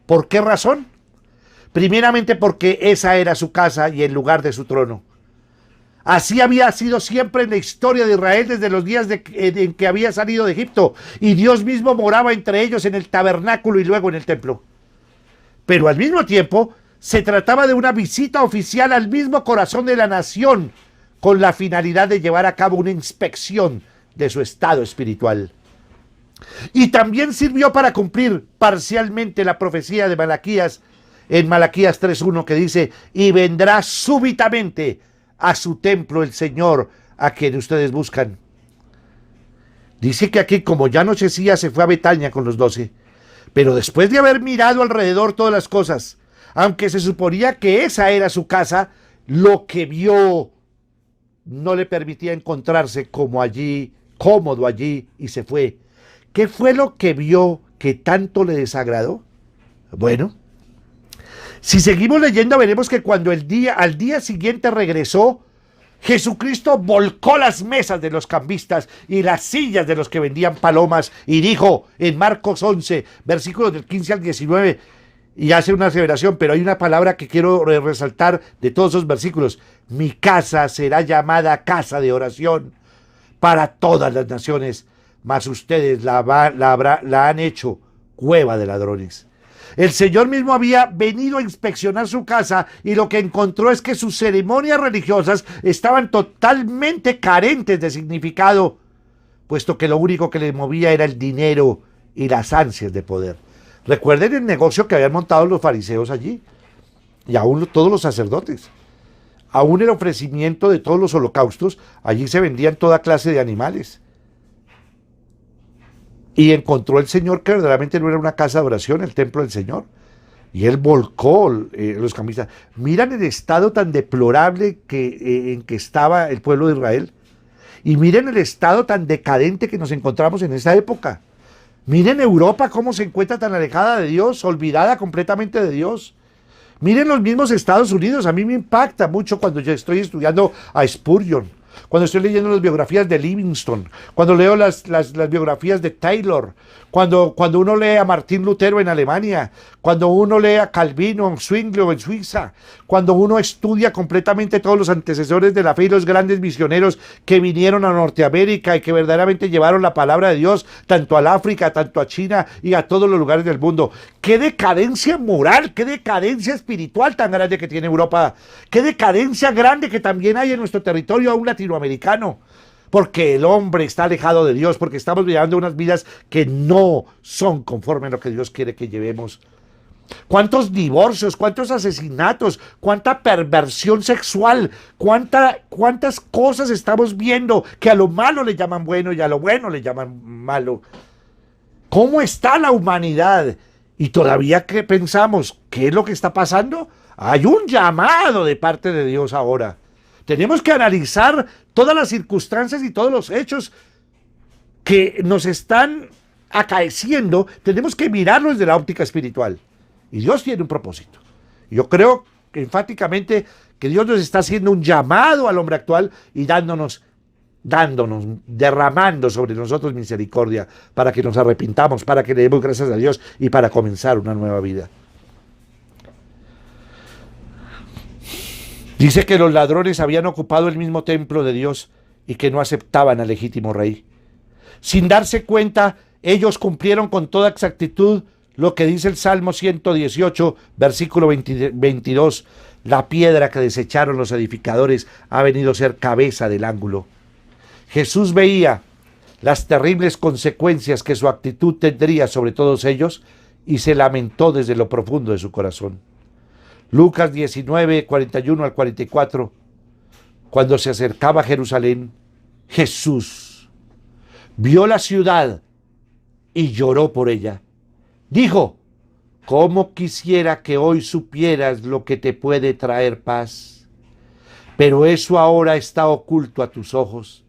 A: ¿Por qué razón? Primeramente porque esa era su casa y el lugar de su trono. Así había sido siempre en la historia de Israel desde los días en que había salido de Egipto, y Dios mismo moraba entre ellos en el tabernáculo y luego en el templo. Pero al mismo tiempo se trataba de una visita oficial al mismo corazón de la nación, con la finalidad de llevar a cabo una inspección de su estado espiritual. Y también sirvió para cumplir parcialmente la profecía de Malaquías, en Malaquías 3:1, que dice, y vendrá súbitamente a su templo el Señor a quien ustedes buscan. Dice que aquí, como ya anochecía, se fue a Betania con los 12, pero después de haber mirado alrededor todas las cosas, aunque se suponía que esa era su casa, lo que vio no le permitía encontrarse cómodo allí, y se fue. ¿Qué fue lo que vio que tanto le desagradó? Bueno, si seguimos leyendo, veremos que cuando al día siguiente regresó, Jesucristo volcó las mesas de los cambistas y las sillas de los que vendían palomas y dijo en Marcos 11, versículos del 15 al 19, y hace una aseveración, pero hay una palabra que quiero resaltar de todos esos versículos. Mi casa será llamada casa de oración para todas las naciones, mas ustedes la han hecho cueva de ladrones. El Señor mismo había venido a inspeccionar su casa y lo que encontró es que sus ceremonias religiosas estaban totalmente carentes de significado, puesto que lo único que le movía era el dinero y las ansias de poder. Recuerden el negocio que habían montado los fariseos allí, y aún todos los sacerdotes. Aún el ofrecimiento de todos los holocaustos, allí se vendían toda clase de animales. Y encontró el Señor que verdaderamente no era una casa de oración, el templo del Señor. Y él volcó los cambistas. Miran el estado tan deplorable en que estaba el pueblo de Israel. Y miren el estado tan decadente que nos encontramos en esa época. Miren Europa cómo se encuentra tan alejada de Dios, olvidada completamente de Dios. Miren los mismos Estados Unidos. A mí me impacta mucho cuando yo estoy estudiando a Spurgeon, cuando estoy leyendo las biografías de Livingstone, cuando leo las biografías de Taylor, cuando uno lee a Martín Lutero en Alemania, cuando uno lee a Calvino en Zwinglio en Suiza, cuando uno estudia completamente todos los antecesores de la fe y los grandes misioneros que vinieron a Norteamérica y que verdaderamente llevaron la palabra de Dios tanto al África, tanto a China y a todos los lugares del mundo. ¡Qué decadencia moral, qué decadencia espiritual tan grande que tiene Europa! ¡Qué decadencia grande que también hay en nuestro territorio aún latinoamericano! Porque el hombre está alejado de Dios, porque estamos llevando unas vidas que no son conforme a lo que Dios quiere que llevemos. ¿Cuántos divorcios, cuántos asesinatos, cuánta perversión sexual, cuántas cosas estamos viendo que a lo malo le llaman bueno y a lo bueno le llaman malo? ¿Cómo está la humanidad? Y todavía que pensamos, ¿qué es lo que está pasando? Hay un llamado de parte de Dios ahora. Tenemos que analizar todas las circunstancias y todos los hechos que nos están acaeciendo. Tenemos que mirarlos desde la óptica espiritual. Y Dios tiene un propósito. Yo creo que enfáticamente que Dios nos está haciendo un llamado al hombre actual y dándonos, derramando sobre nosotros misericordia para que nos arrepintamos, para que le demos gracias a Dios y para comenzar una nueva vida. Dice que los ladrones habían ocupado el mismo templo de Dios y que no aceptaban al legítimo rey. Sin darse cuenta, ellos cumplieron con toda exactitud lo que dice el Salmo 118, versículo 22. La piedra que desecharon los edificadores ha venido a ser cabeza del ángulo. Jesús veía las terribles consecuencias que su actitud tendría sobre todos ellos y se lamentó desde lo profundo de su corazón. Lucas 19, 41 al 44. Cuando se acercaba a Jerusalén, Jesús vio la ciudad y lloró por ella. Dijo: ¿cómo quisiera que hoy supieras lo que te puede traer paz? Pero eso ahora está oculto a tus ojos.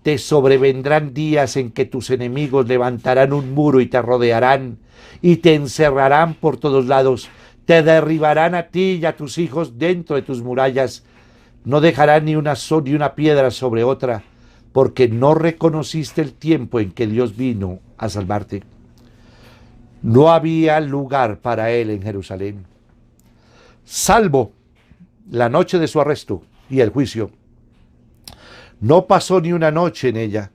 A: Te sobrevendrán días en que tus enemigos levantarán un muro y te rodearán y te encerrarán por todos lados. Te derribarán a ti y a tus hijos dentro de tus murallas. No dejarán ni una piedra sobre otra, porque no reconociste el tiempo en que Dios vino a salvarte. No había lugar para él en Jerusalén, salvo la noche de su arresto y el juicio. No pasó ni una noche en ella.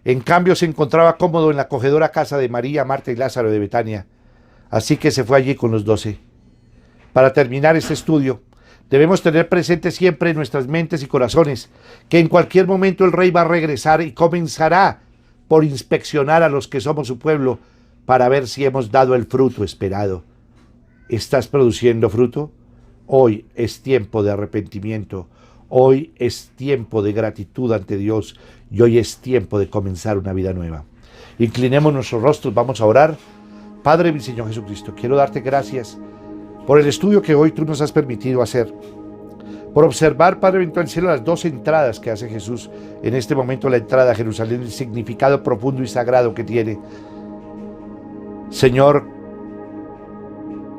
A: En cambio, se encontraba cómodo en la acogedora casa de María, Marta y Lázaro de Betania. Así que se fue allí con los 12. Para terminar este estudio, debemos tener presente siempre en nuestras mentes y corazones que en cualquier momento el rey va a regresar y comenzará por inspeccionar a los que somos su pueblo para ver si hemos dado el fruto esperado. ¿Estás produciendo fruto? Hoy es tiempo de arrepentimiento. Hoy es tiempo de gratitud ante Dios y hoy es tiempo de comenzar una vida nueva. Inclinemos nuestros rostros, vamos a orar. Padre, mi Señor Jesucristo, quiero darte gracias por el estudio que hoy tú nos has permitido hacer, por observar, Padre bendito del cielo, las 2 entradas que hace Jesús en este momento, la entrada a Jerusalén, el significado profundo y sagrado que tiene. Señor,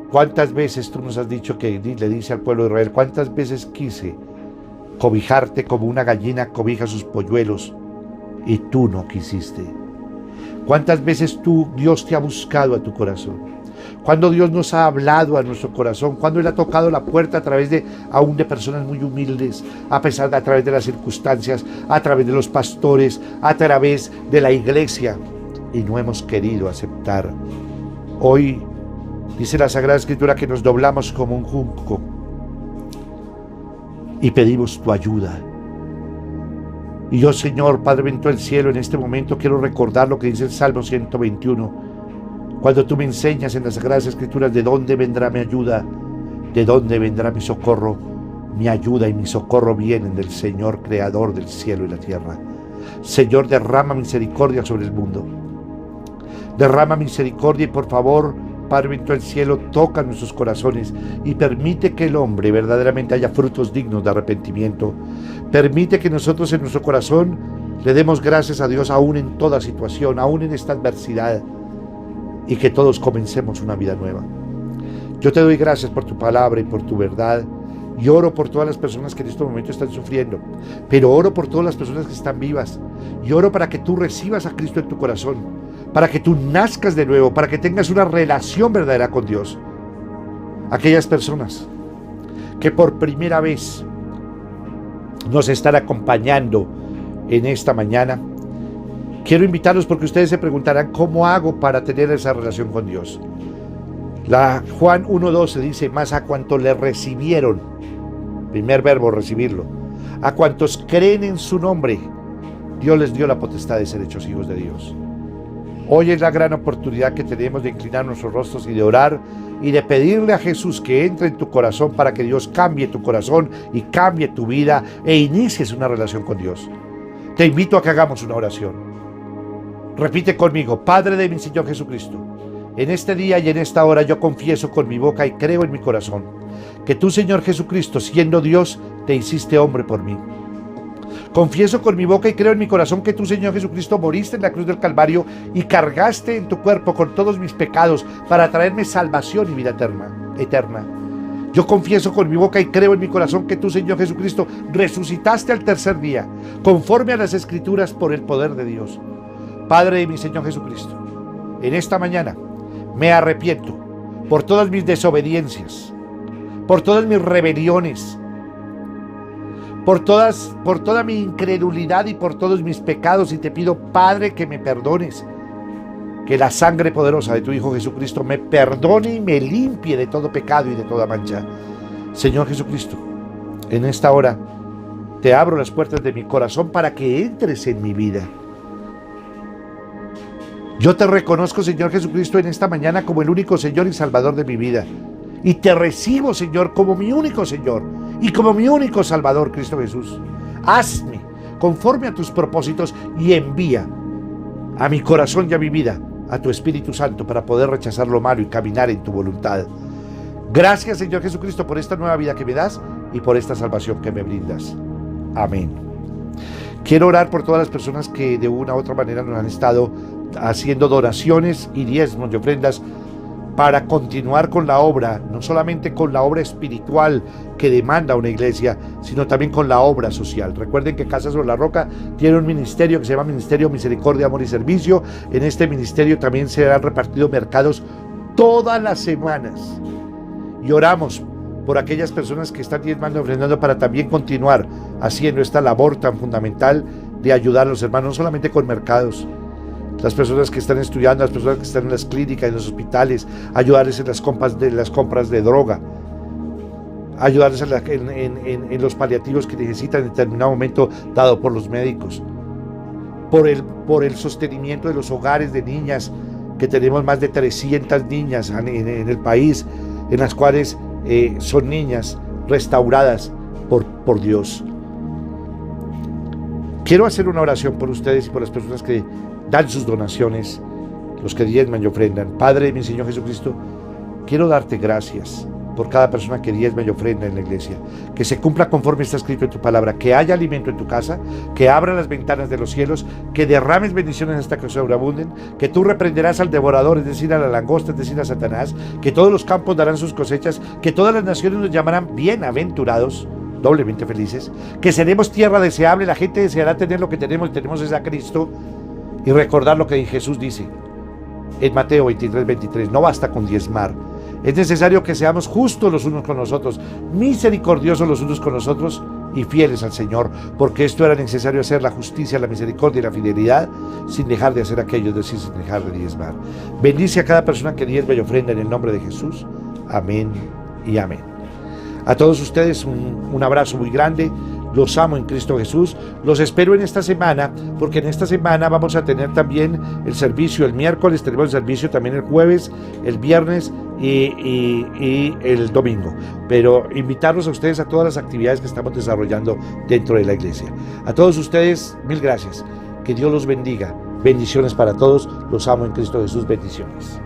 A: ¿cuántas veces tú nos has dicho que le dice al pueblo de Israel? ¿Cuántas veces quise cobijarte como una gallina cobija sus polluelos y tú no quisiste? ¿Cuántas veces Dios te ha buscado a tu corazón? Cuando Dios nos ha hablado a nuestro corazón, cuando Él ha tocado la puerta a través de aún de personas muy humildes, a través de las circunstancias, a través de los pastores, a través de la iglesia, y no hemos querido aceptar. Hoy dice la Sagrada Escritura que nos doblamos como un junco y pedimos tu ayuda. Y yo, Señor, Padre bendito del cielo, en este momento quiero recordar lo que dice el Salmo 121. Cuando tú me enseñas en las Sagradas Escrituras de dónde vendrá mi ayuda, de dónde vendrá mi socorro. Mi ayuda y mi socorro vienen del Señor, creador del cielo y la tierra. Señor, derrama misericordia sobre el mundo. Derrama misericordia y por favor, Padre bendito del cielo, toca nuestros corazones y permite que el hombre verdaderamente haya frutos dignos de arrepentimiento. Permite que nosotros en nuestro corazón le demos gracias a Dios aún en toda situación, aún en esta adversidad, y que todos comencemos una vida nueva. Yo te doy gracias por tu palabra y por tu verdad. Y oro por todas las personas que en este momento están sufriendo, pero oro por todas las personas que están vivas. Y oro para que tú recibas a Cristo en tu corazón, para que tú nazcas de nuevo, para que tengas una relación verdadera con Dios. Aquellas personas que por primera vez nos están acompañando en esta mañana, quiero invitarlos porque ustedes se preguntarán: ¿cómo hago para tener esa relación con Dios? Juan 1:12 dice: más a cuantos le recibieron, primer verbo, recibirlo, a cuantos creen en su nombre, Dios les dio la potestad de ser hechos hijos de Dios. Hoy es la gran oportunidad que tenemos de inclinar nuestros rostros y de orar y de pedirle a Jesús que entre en tu corazón para que Dios cambie tu corazón y cambie tu vida e inicies una relación con Dios. Te invito a que hagamos una oración. Repite conmigo: Padre de mi Señor Jesucristo, en este día y en esta hora yo confieso con mi boca y creo en mi corazón que tú, Señor Jesucristo, siendo Dios, te hiciste hombre por mí. Confieso con mi boca y creo en mi corazón que tú, Señor Jesucristo, moriste en la cruz del Calvario y cargaste en tu cuerpo con todos mis pecados para traerme salvación y vida eterna. Yo confieso con mi boca y creo en mi corazón que tú, Señor Jesucristo, resucitaste al tercer día, conforme a las Escrituras, por el poder de Dios. Padre de mi Señor Jesucristo, en esta mañana me arrepiento por todas mis desobediencias, por todas mis rebeliones, por toda mi incredulidad y por todos mis pecados, y te pido, Padre, que me perdones, que la sangre poderosa de tu Hijo Jesucristo me perdone y me limpie de todo pecado y de toda mancha. Señor Jesucristo, en esta hora te abro las puertas de mi corazón para que entres en mi vida. Yo te reconozco, Señor Jesucristo, en esta mañana como el único Señor y Salvador de mi vida. Y te recibo, Señor, como mi único Señor y como mi único Salvador, Cristo Jesús. Hazme conforme a tus propósitos y envía a mi corazón y a mi vida a tu Espíritu Santo para poder rechazar lo malo y caminar en tu voluntad. Gracias, Señor Jesucristo, por esta nueva vida que me das y por esta salvación que me brindas. Amén. Quiero orar por todas las personas que de una u otra manera nos han estado haciendo donaciones y diezmos y ofrendas para continuar con la obra, no solamente con la obra espiritual que demanda una iglesia, sino también con la obra social. Recuerden que Casa sobre la Roca tiene un ministerio que se llama Ministerio Misericordia, Amor y Servicio. En este ministerio también se han repartido mercados todas las semanas. Y oramos por aquellas personas que están diezmando y ofrendando para también continuar haciendo esta labor tan fundamental de ayudar a los hermanos, no solamente con mercados. Las personas que están estudiando, las personas que están en las clínicas, en los hospitales, ayudarles en las compras de droga, ayudarles en los paliativos que necesitan en determinado momento dado por los médicos, por el sostenimiento de los hogares de niñas, que tenemos más de 300 niñas en el país, en las cuales son niñas restauradas por Dios. Quiero hacer una oración por ustedes y por las personas que dan sus donaciones, los que diezman y ofrendan. Padre de mi Señor Jesucristo, quiero darte gracias por cada persona que diezma y ofrenda en la iglesia, que se cumpla conforme está escrito en tu palabra, que haya alimento en tu casa, que abra las ventanas de los cielos, que derrames bendiciones hasta que sobreabunden, que tú reprenderás al devorador, es decir, a la langosta, es decir, a Satanás, que todos los campos darán sus cosechas, que todas las naciones nos llamarán bienaventurados, doblemente felices, que seremos tierra deseable, la gente deseará tener lo que tenemos, y tenemos es a Cristo. Y recordar lo que Jesús dice en Mateo 23:23, no basta con diezmar, es necesario que seamos justos los unos con los otros, misericordiosos los unos con los otros y fieles al Señor, porque esto era necesario hacer: la justicia, la misericordia y la fidelidad, sin dejar de hacer aquello, es decir, sin dejar de diezmar. Bendice a cada persona que diezma y ofrenda en el nombre de Jesús. Amén y amén. A todos ustedes un abrazo muy grande. Los amo en Cristo Jesús. Los espero en esta semana, porque en esta semana vamos a tener también el servicio el miércoles, tenemos el servicio también el jueves, el viernes y el domingo. Pero invitarlos a ustedes a todas las actividades que estamos desarrollando dentro de la iglesia. A todos ustedes, mil gracias. Que Dios los bendiga. Bendiciones para todos. Los amo en Cristo Jesús. Bendiciones.